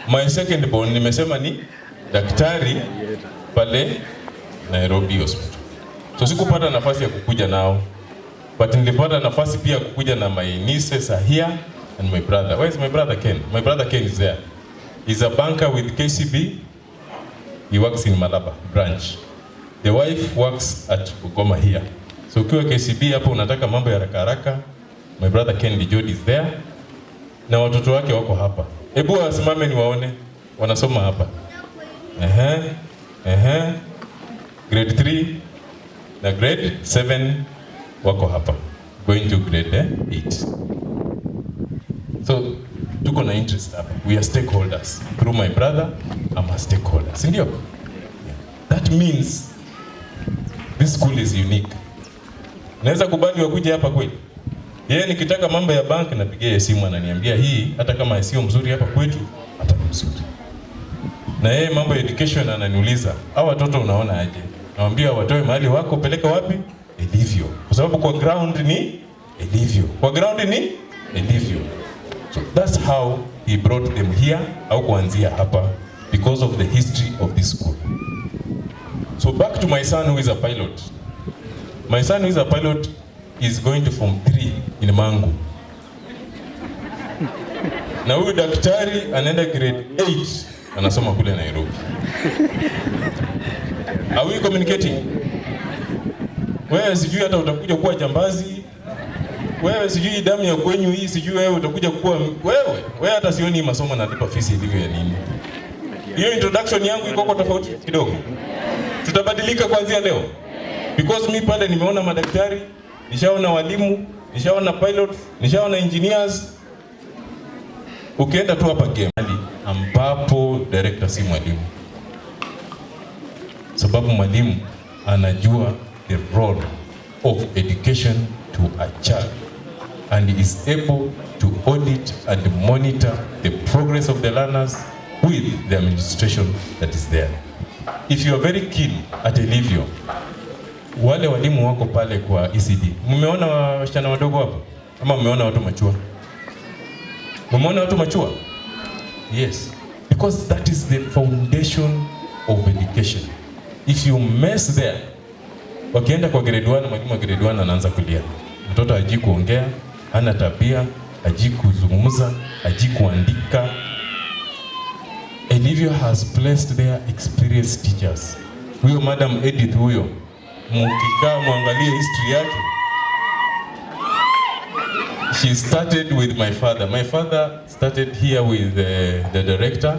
S11: My secondborn nimesema ni daktari pale Nairobi Hospital. So sikupata nafasi ya kukuja nao, but nilipata nafasi pia ya kukuja na my nieces are here and my brother. Where is my brother Ken? My brother Ken is there. He's a banker with KCB. He works in Malaba branch. The wife works at Bugoma here. So ukiwa KCB hapo unataka mambo ya haraka, my brother Ken Dijodi is there. Na watoto wake wako hapa. Hebu wasimame ni waone. Wanasoma hapa. Grade 3 na grade 7 wako hapa. Going to grade 8. So tuko na interest hapa. We are stakeholders. Through my brother, I'm a stakeholder. Sindio? That means this school is unique. Naweza kubali wakuje hapa kweli? Yeye nikitaka mambo ya bank napigia simu ananiambia hii hata kama sio mzuri hapa kwetu hata ni mzuri. Na yeye mambo ya education ananiuliza, hao watoto unaona aje? Naambia watoe mahali wako peleka wapi? Elivio. Kwa sababu kwa ground ni Elivio. Kwa ground ni Elivio. So that's how he brought them here au kuanzia hapa because of the history of this school. So back to my son who is a pilot. My son who is a pilot is going to Form 3 in Mangu. Na huyu daktari anaenda grade 8 anasoma kule Nairobi. Are we communicating? Wewe sijui hata utakuja kuwa jambazi. Wewe sijui damu ya kwenyu hii sijui wewe utakuja kuwa wewe hata sioni masomo nalipa fees ilivyo ya nini. Hiyo introduction yangu iko kwa tofauti kidogo. Tutabadilika kuanzia leo. Because mi pale nimeona madaktari, nishaona walimu, nishaona pilots, nishaona engineers. Ukienda tu hapa game ambapo director si mwalimu, sababu mwalimu anajua the role of education to a child and is able to audit and monitor the progress of the learners with the administration that is there. If you are very keen at Elivio, wale walimu wako pale kwa ECD, mmeona wasichana wadogo hapo ama mmeona watu machua? Mmeona watu machua? Yes, because that is the foundation of education. If you mess there, wakienda kwa grade 1, mwalimu wa grade 1 anaanza kulia. Mtoto haji kuongea, hana tabia, haji kuzungumza, haji kuandika. Elivio has placed their experienced teachers. Huyo Madam Edith huyo, mkikaa muangalie history yake. She started with my father. My father started here with the director.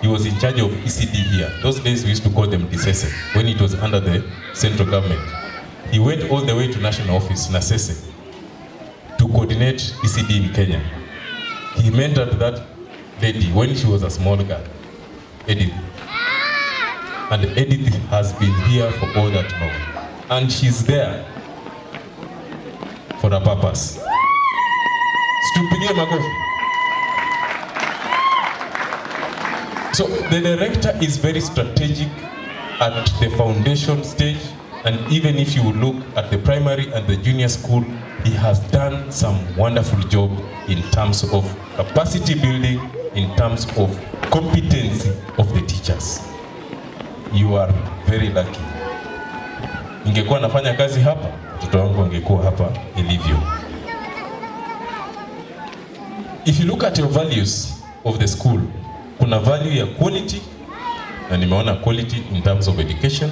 S11: He was in charge of ECD here. Those days we used to call them DSS when it was under the central government. He went all the way to national office, Nasese, to coordinate ECD in Kenya. He mentored that lady when she was a small girl, Edith. And Edith has been here for all that long. And she's there for a purpose. Stupigie makofi. So the director is very strategic at the foundation stage, and even if you look at the primary and the junior school, he has done some wonderful job in terms of capacity building, in terms of competency of the teachers. You are very lucky. Ningekuwa nafanya kazi hapa, mtoto wangu angekuwa hapa Elivio. If you look at your values of the school, kuna value ya quality, na nimeona quality in terms of education,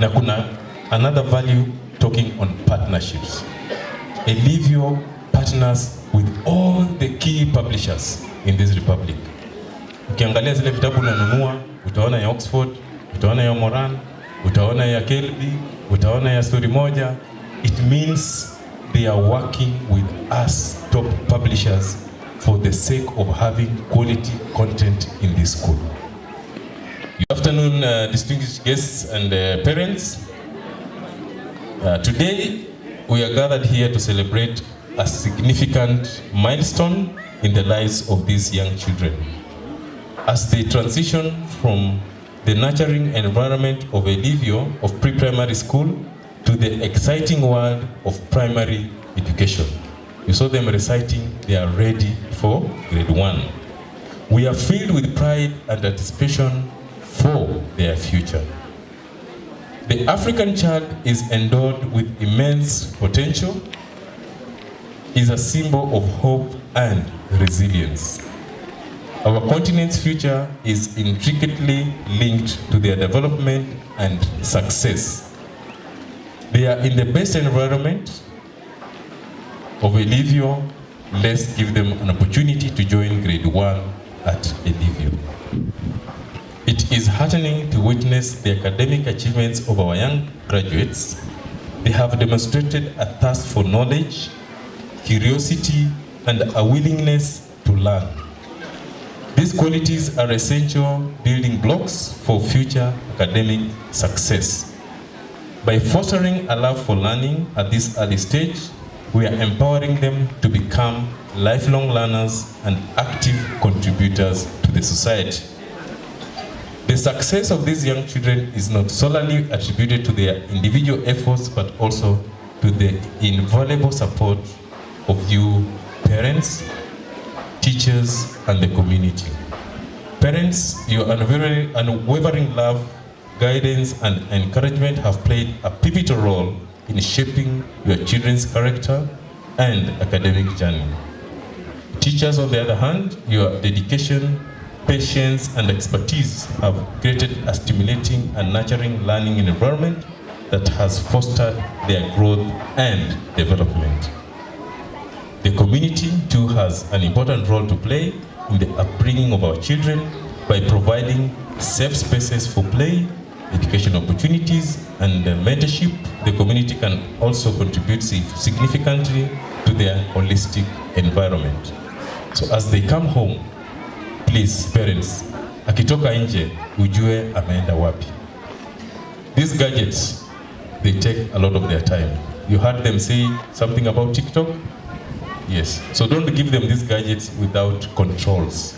S11: na kuna another value talking on partnerships. Elivio partners with all the key publishers in this republic. Ukiangalia zile vitabu unanunua, utaona ya Oxford, utaona ya Moran, utaona ya Kelby, utaona ya Story Moja. It means they are working with us top publishers for the sake of having quality content in this school. Good afternoon, distinguished guests and parents. Today, we are gathered here to celebrate a significant milestone in the lives of these young children as they transition from the nurturing environment of Elivio of pre-primary school to the exciting world of primary education. You saw them reciting, they are ready for grade 1. We are filled with pride and anticipation for their future. The African child is endowed with immense potential, is a symbol of hope and resilience. Our continent's future is intricately linked to their development and success. They are in the best environment of Elivio. Let's give them an opportunity to join grade 1 at Elivio. It is heartening to witness the academic achievements of our young graduates. They have demonstrated a thirst for knowledge, curiosity, and a willingness to learn. These qualities are essential building blocks for future academic success. By fostering a love for learning at this early stage, we are empowering them to become lifelong learners and active contributors to the society. The success of these young children is not solely attributed to their individual efforts, but also to the invaluable support of you parents, teachers, and the community. Parents, your unwavering love, guidance, and encouragement have played a pivotal role in shaping your children's character and academic journey. Teachers, on the other hand, your dedication, patience, and expertise have created a stimulating and nurturing learning environment that has fostered their growth and development. The community too has an important role to play in the upbringing of our children by providing safe spaces for play, education opportunities, and mentorship. The community can also contribute significantly to their holistic environment. So as they come home, please parents, akitoka nje ujue ameenda wapi. These gadgets, they take a lot of their time. You heard them say something about TikTok? Yes. So don't give them these gadgets without controls.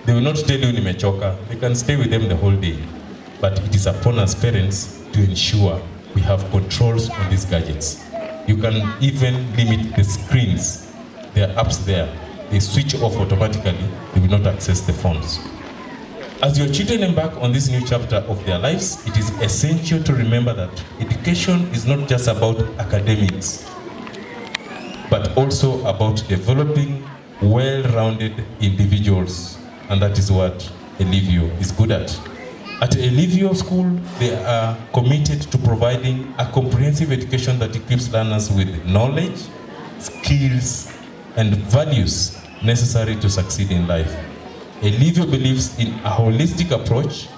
S11: They will not tell you nimechoka. They can stay with them the whole day. But it is upon us parents to ensure we have controls on these gadgets. You can even limit the screens. There are apps there. They switch off automatically. They will not access the phones. As your children embark on this new chapter of their lives, it is essential to remember that education is not just about academics, but also about developing well-rounded individuals. And that is what Elivio is good at. At Elivio School, they are committed to providing a comprehensive education that equips learners with knowledge, skills, and values necessary to succeed in life. Elivio believes in a holistic approach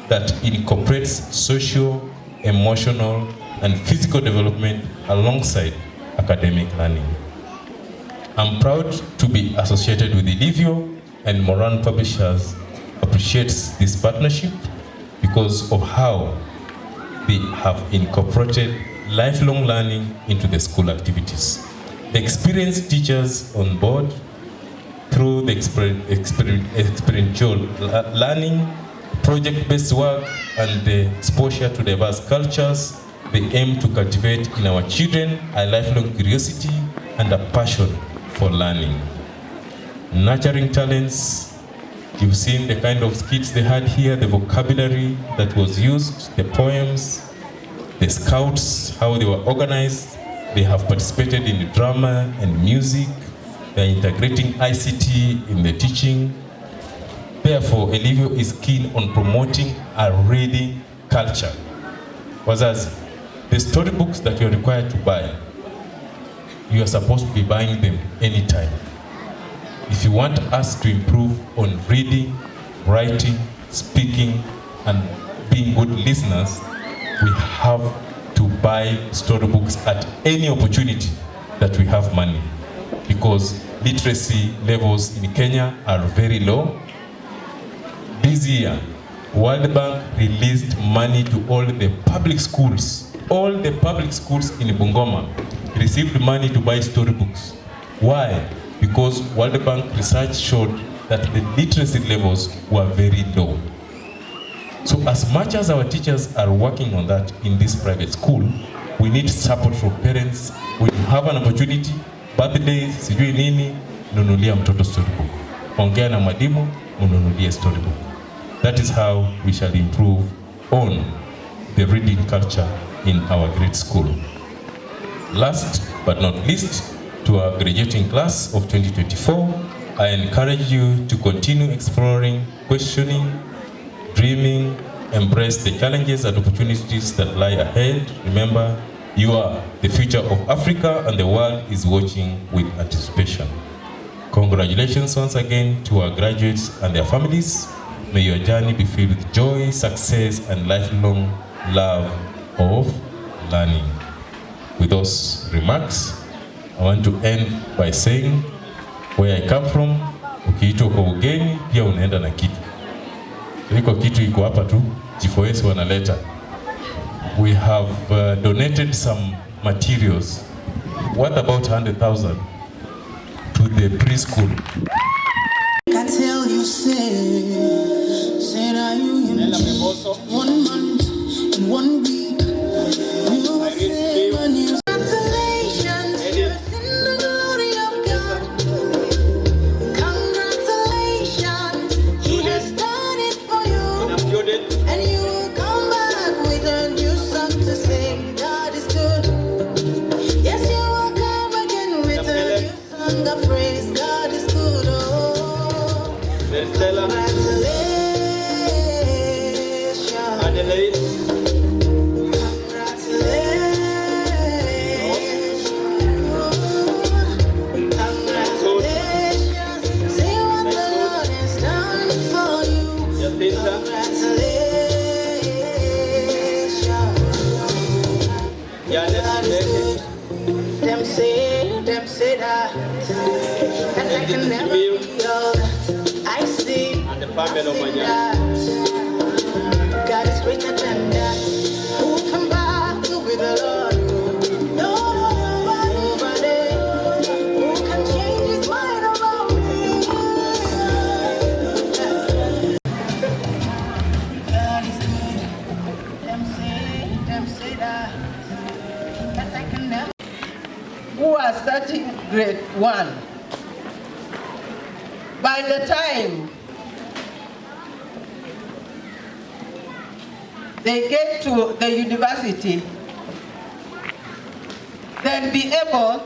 S11: that incorporates social, emotional, and physical development alongside academic learning. I'm proud to be associated with Elivio, and Moran Publishers appreciates this partnership because of how they have incorporated lifelong learning into the school activities. The experienced teachers on board, through the experiential learning, project-based work, and the exposure to diverse cultures, they aim to cultivate in our children a lifelong curiosity and a passion for learning. Nurturing talents, you've seen the kind of skits they had here, the vocabulary that was used, the poems, the scouts, how they were organized. They have participated in the drama and music. They're integrating ICT in the teaching. Therefore, Elivio is keen on promoting a reading culture. Wazazi, the storybooks that you're required to buy, you are supposed to be buying them anytime. If you want us to improve on reading, writing, speaking, and being good listeners, we have to buy storybooks at any opportunity that we have money, because literacy levels in Kenya are very low. This year, World Bank released money to all the public schools. All the public schools in Bungoma received money to buy storybooks. Why? Because World Bank research showed that the literacy levels were very low. So as much as our teachers are working on that in this private school, we need support from parents. We have an opportunity, birthdays, sijui nini, nunulia mtoto storybook. Ongea na mwalimu, mununulie storybook. That is how we shall improve on the reading culture in our grade school. Last but not least, to our graduating class of 2024, I encourage you to continue exploring, questioning, dreaming, embrace the challenges and opportunities that lie ahead. Remember, you are the future of Africa and the world is watching with anticipation. Congratulations once again to our graduates and their families. May your journey be filled with joy, success, and lifelong love of learning. With those remarks, I want to end by saying, where I come from, ukiitwa kwa ugeni, pia unaenda na kitu. Iko kitu iko hapa tu, G4S wanaleta. We have donated some materials worth about 100,000 to the preschool.
S12: I tell you, said are you in 1 month and 1 week? You will say when you congratulations, in the glory of God. Congratulations, He has done it for you, and you will come back with a new song to sing. God is good. Yes, you will come again with a new song of praise. God is good. Oh, congratulations.
S2: Adelaide.
S12: Them say that I can never be all that I see. God is greater than that. Who can battle with the Lord? Nobody. Who can change his mind about me? God is good. Them say that I can never.
S13: Who are starting grade 1. By the time they get to the university, they'll be able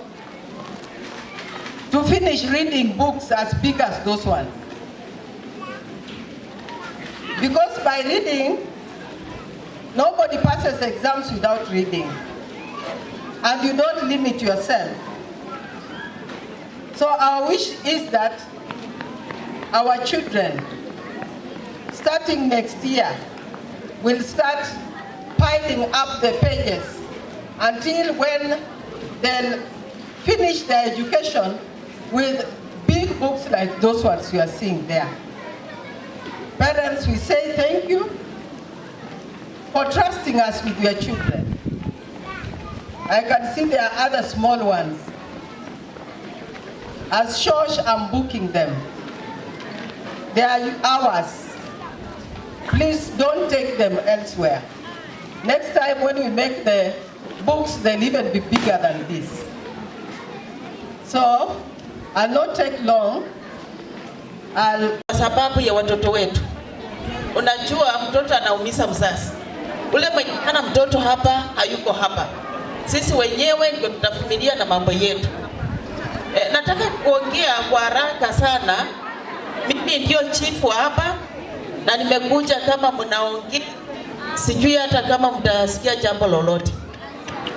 S13: to finish reading books as big as those ones. Because by reading, nobody passes exams without reading. And you don't limit yourself. So our wish is that our children, starting next year, will start piling up the pages until when they'll finish their education with big books like those ones you are seeing there. Parents, we say thank you for trusting us with your children. I can see there are other small ones. As Shosh, I'm booking them. They are ours. Please don't take them elsewhere. Next time when we make the books, they'll even be bigger than this. So, I'll not take long.
S14: Kwa sababu ya watoto wetu. Unajua mtoto anaumiza mzazi. Ule mwenye ana mtoto hapa, hayuko hapa. Sisi wenyewe ndio tutavumilia na mambo yetu. Nataka kuongea kwa haraka sana. Mimi ndio chief wa hapa na nimekuja kama mnaongea. Sijui hata kama mtasikia jambo lolote.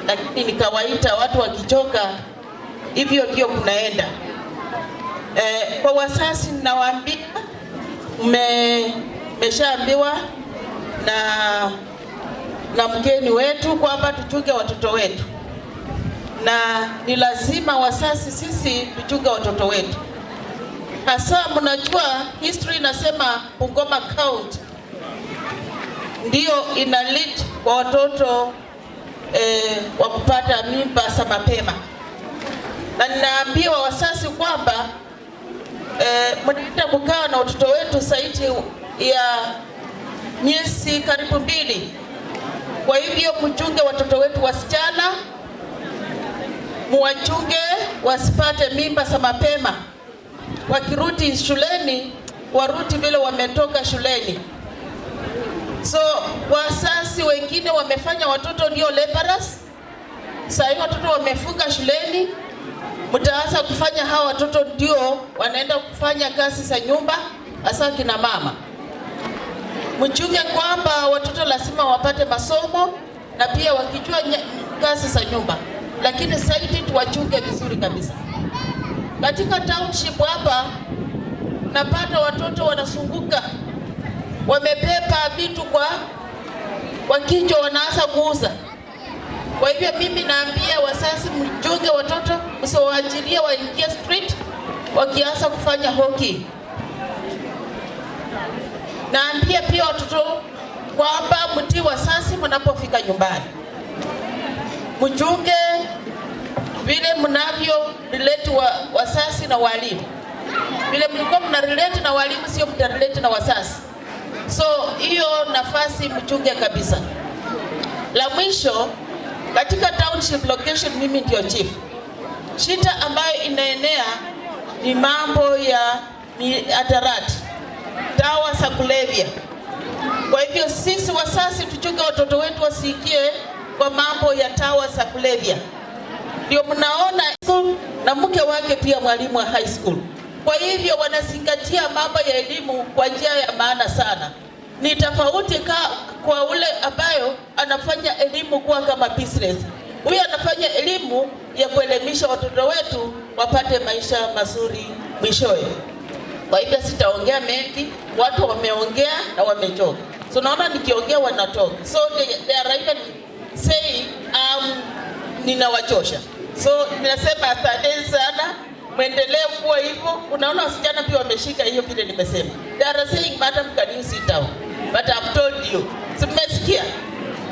S14: Lakini nikawaita watu wakichoka, hivyo ndio kunaenda. Kwa wazazi ninawaambia mmeshaambiwa na mgeni wetu kwamba tuchunge watoto wetu. Na ni lazima wazazi sisi tuchunge watoto wetu. Hasa mnajua history inasema Bungoma County ndio ina lead kwa watoto wa kupata mimba za mapema. Na ninaambia wazazi kwamba mnaenda kukaa na watoto wetu zaidi ya miezi karibu 2. Kwa hivyo mchunge watoto wetu wasichana, muwachunge wasipate mimba za mapema. Wakirudi shuleni, warudi vile wametoka shuleni. So, wazazi wengine wamefanya watoto ndio laborers. Sasa watoto wamefunga shuleni, mtaanza kufanya hawa watoto ndio wanaenda kufanya kazi za nyumba, hasa kina mama. Mchunge kwamba watoto lazima wapate masomo na pia wakijua kazi za nyumba. Lakini zaidi tuwachunge vizuri kabisa. Katika township hapa napata watoto wanasunguka, wamepepa vitu kwa kichwa, wanaanza kuuza. Kwa hivyo mimi naambia wazazi mchunge watoto, msiwaachilie waingie street wakianza kufanya hoki. Naambia pia watoto kwamba mtii wazazi mnapofika nyumbani. Mchunge vile mnavyo relate wazazi na walimu. Vile mlikuwa mna relate na walimu sio mta relate na wazazi. So hiyo nafasi mchunge kabisa. La mwisho, katika township location mimi ndio chief. Shida ambayo inaenea ni mambo ya mihadarati, dawa za kulevya. Kwa hivyo sisi wazazi tuchunge watoto wetu wasiingie kwa mambo ya dawa za kulevya. Ndio mnaona na mke wake pia mwalimu wa high school. Kwa hivyo wanazingatia mambo ya elimu kwa njia ya maana sana. Ni tofauti kwa ule ambayo anafanya elimu kuwa kama business. Huyu anafanya elimu ya kuelimisha watoto wetu wapate maisha mazuri mwishowe. Kwa hivyo sitaongea mengi, watu wameongea na wamechoka. So naona nikiongea wanatoka. So they are even saying ninawachosha. So ninasema asante sana Muendelee kuwa hivyo. Unaona wasichana pia wameshika hiyo vile nimesema. They are saying, madam, can you sit down? But I've told you. Simesikia.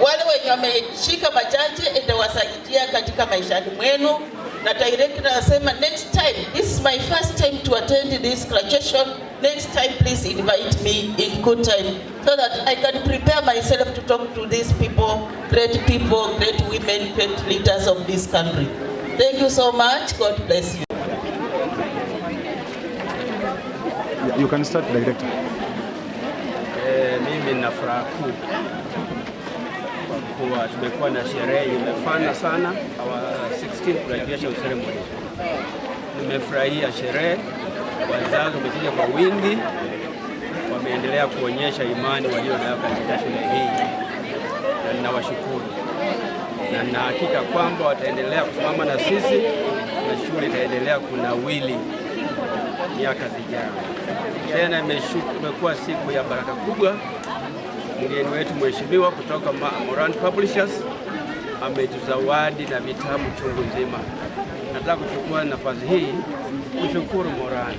S14: Wale wenye wameshika machache itawasaidia katika maisha mwenu. Na director anasema next time, this is my first time to attend this graduation. Next time please invite me in good time so that I can prepare myself to talk to these people, great women, great leaders of this country. Thank you so much. God bless you.
S15: You can start, director.
S16: Mimi nina furaha kuu kwa tumekuwa na sherehe imefana sana, our 16th graduation ceremony. Nimefurahia sherehe, wazazi wamekuja kwa wingi, wameendelea kuonyesha imani walionayo katika shule hii, na ninawashukuru, na nina hakika kwamba wataendelea kusimama na sisi na shule itaendelea kunawili miaka zijayo. Tena imekuwa siku ya baraka kubwa. Mgeni wetu mheshimiwa kutoka Moran Publishers ametuzawadi na vitabu chungu nzima. Nataka kuchukua nafasi hii kushukuru Moran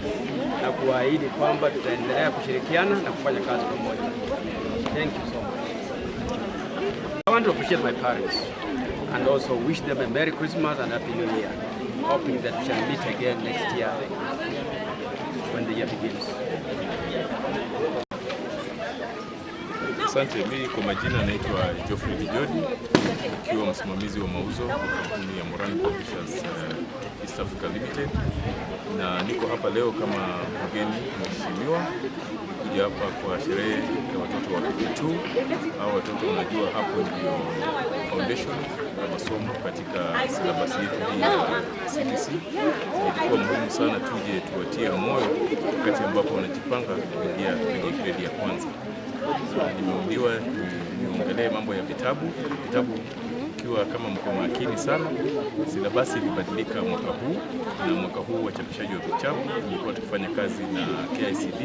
S16: na kuahidi kwamba tutaendelea kushirikiana na kufanya kazi pamoja. Thank you so much. I want to appreciate my parents and also wish them a Merry Christmas and Happy New Year, hoping that we shall meet again next year when the year begins.
S11: Asante. Mimi kwa majina naitwa Geoffrey Dijodi, nikiwa msimamizi wa mauzo kwa kampuni ya Moran Publishers East Africa Limited, na niko hapa leo kama mgeni mheshimiwa kuja hapa kwa sherehe ya watoto wa PP2. Hao watoto unajua hapo ndio foundation ya masomo katika syllabus yetu hii ya CTC. Ilikuwa muhimu sana tuje tuwatie moyo wakati ambapo wanajipanga kuingia kwenye gredi ya kwanza. Nimeambiwa niongelee mambo ya vitabu. Ikiwa kama mko makini sana, silabasi ilibadilika mwaka huu, na mwaka huu wachapishaji wa vitabu tulikuwa tukifanya kazi na KICD,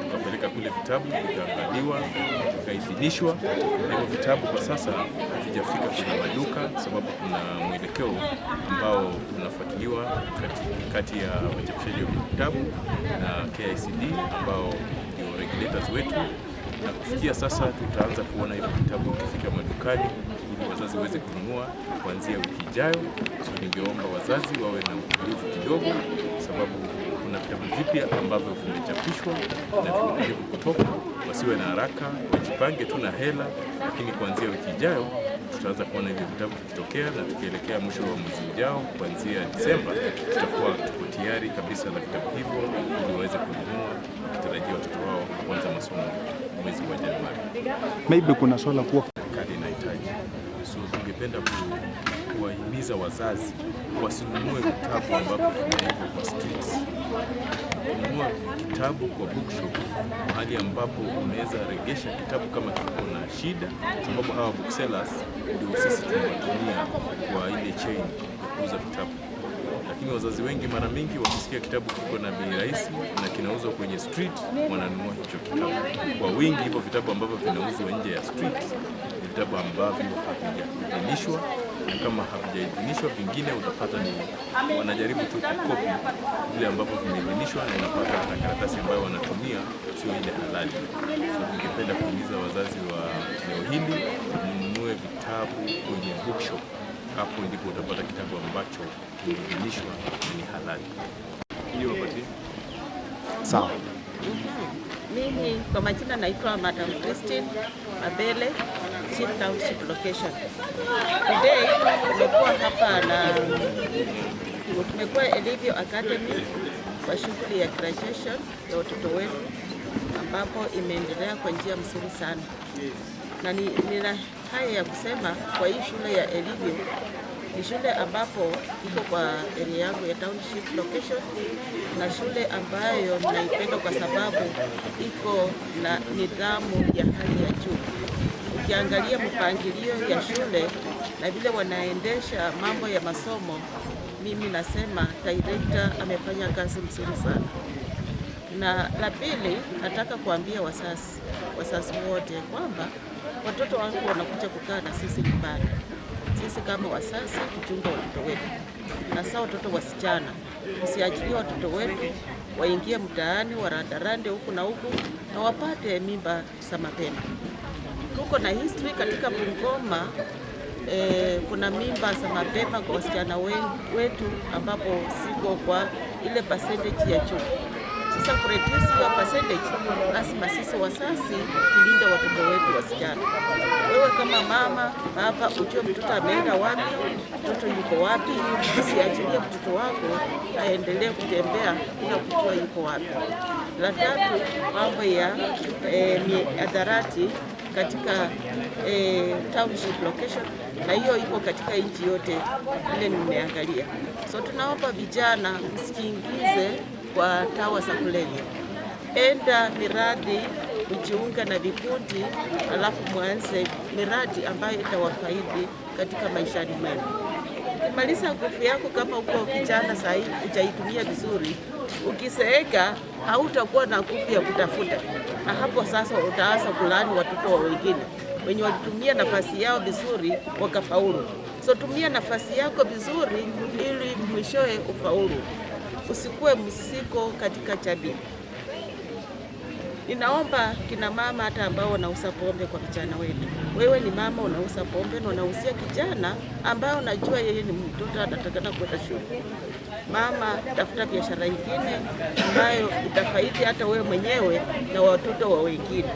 S11: tukapeleka kule vitabu vikaangaliwa, vikaidhinishwa. Hivyo vitabu kwa sasa havijafika kwenye maduka sababu kuna mwelekeo ambao unafuatiliwa kati ya wachapishaji wa vitabu na KICD ambao ndio regulators wetu. Na kufikia sasa tutaanza kuona hivyo vitabu vikifika madukani ili wazazi waweze kununua kuanzia wiki ijayo. So ningeomba wazazi wawe na utulivu kidogo, sababu kuna vitabu vipya ambavyo vimechapishwa na viko karibu kutoka. Wasiwe na haraka, wajipange tu na hela, lakini kuanzia wiki ijayo tutaanza kuona hivyo vitabu vikitokea, na tukielekea mwisho wa mwezi ujao kuanzia Disemba tutakuwa tuko tayari kabisa na vitabu hivyo ili waweze kununua, kitarajia watoto wao kuanza masomo mwezi wa Januari.
S15: Maybe kuna swala kuwa
S11: kadi inahitaji. So tungependa kuwahimiza wazazi wasinunue vitabu ambavyo vimewekwa kwa streets. Kununua kitabu kwa bookshop, mahali ambapo unaweza regesha kitabu kama kiko na shida, sababu hawa booksellers ndio sisi tunawatumia kwa ile chain ya kuuza vitabu. Lakini wazazi wengi mara mingi wakisikia kitabu kiko na bei rahisi na kinauzwa kwenye street, wananunua hicho kitabu kwa wingi. Hivyo vitabu ambavyo vinauzwa nje ya street ni vitabu ambavyo havijaidhinishwa, na kama havijaidhinishwa vingine utapata ni wanajaribu tu kukopi vile ambavyo vimeidhinishwa, na unapata hata karatasi ambayo wanatumia sio ile halali. So ningependa kuhimiza wazazi wa eneo hili mnunue vitabu kwenye bookshop. Hapo ndipo utapata kitabu ambacho kimeidhinishwa ni halali. Hiyo wakati.
S15: Sawa.
S17: Mimi kwa majina naitwa Madam Christine Mabele, Chief Township Location. Today tumekuwa hapa na tumekuwa Elivio Academy kwa shughuli ya graduation ya watoto wetu, ambapo imeendelea kwa njia mzuri sana. Na nina haya ya kusema kwa hii shule ya Elivio. Ni shule ambapo iko kwa area yangu ya Township Location, na shule ambayo naipenda kwa sababu iko na nidhamu ya hali ya juu. Ukiangalia mpangilio ya shule na vile wanaendesha mambo ya masomo, mimi nasema director amefanya kazi mzuri sana. Na la pili, nataka kuambia wazazi wote kwamba watoto wangu wanakuja kukaa na sisi nyumbani. Sisi kama wazazi kuchunga watoto wetu. hasa watoto wasichana. Usiachilie watoto wetu waingie mtaani warandarande huku na huku na wapate mimba za mapema. Tuko na history katika Bungoma, kuna mimba za mapema kwa wasichana wetu ambapo siko kwa ile percentage ya juu. Sasa kureduce hiyo percentage, lazima sisi wazazi tulinde watoto wetu wasichana. Wewe kama mama, baba, ujue mtoto ameenda wapi, mtoto yuko wapi. Usiachilie mtoto wako aendelee kutembea bila kujua yuko wapi. La tatu, mambo ya mihadarati katika township location, na hiyo iko katika nchi yote ile nimeangalia. So tunaomba vijana msikiingize kwa dawa za kulevya. Enda miradi, kujiunga na vikundi, alafu mwanze miradi ambayo itawafaidi katika maishani mwenu. Ukimaliza nguvu yako kama uko kijana sahi utaitumia vizuri, ukiseeka hautakuwa na nguvu ya kutafuta, na hapo sasa utaanza kulani watoto wa wengine wenye walitumia nafasi yao vizuri wakafaulu. So tumia nafasi yako vizuri ili mwishowe ufaulu. Usikuwe msiko katika jamii. Ninaomba kina mama hata ambao wanauza pombe kwa vijana wetu. Wewe ni mama unauza pombe na unauzia kijana ambao unajua yeye ni mtoto anatakana kwenda shule. Mama, tafuta biashara nyingine ambayo itafaidi hata wewe mwenyewe na watoto wa wengine.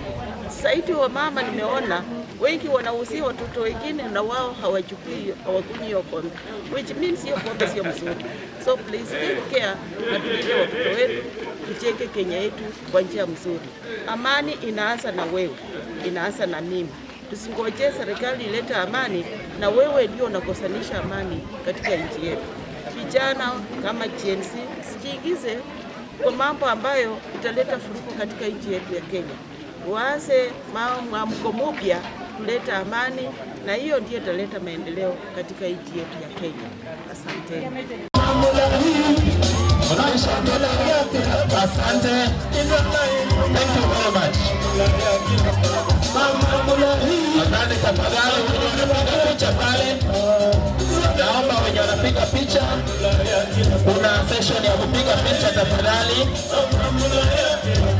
S17: Saidi wa mama nimeona wengi wanauzia watoto wengine na wao hawakunywi hiyo pombe, which means hiyo pombe sio mzuri. So please take care na tulinde watoto wetu, tujenge Kenya yetu kwa njia mzuri. Amani inaanza na wewe, inaanza na mimi. Tusingoje serikali ilete amani na wewe ndio unakosanisha amani katika nchi yetu. Vijana kama Gen Z sijiingize kwa mambo ambayo italeta furugu katika nchi yetu ya Kenya. Waanze mwamko mpya kuleta amani, na hiyo ndiyo italeta maendeleo katika nchi yetu ya Kenya. Asante.
S1: Asante. Thank you very much. Asante tafadhali, unapiga picha pale. Naomba wenye wanapiga picha, kuna session ya kupiga picha tafadhali.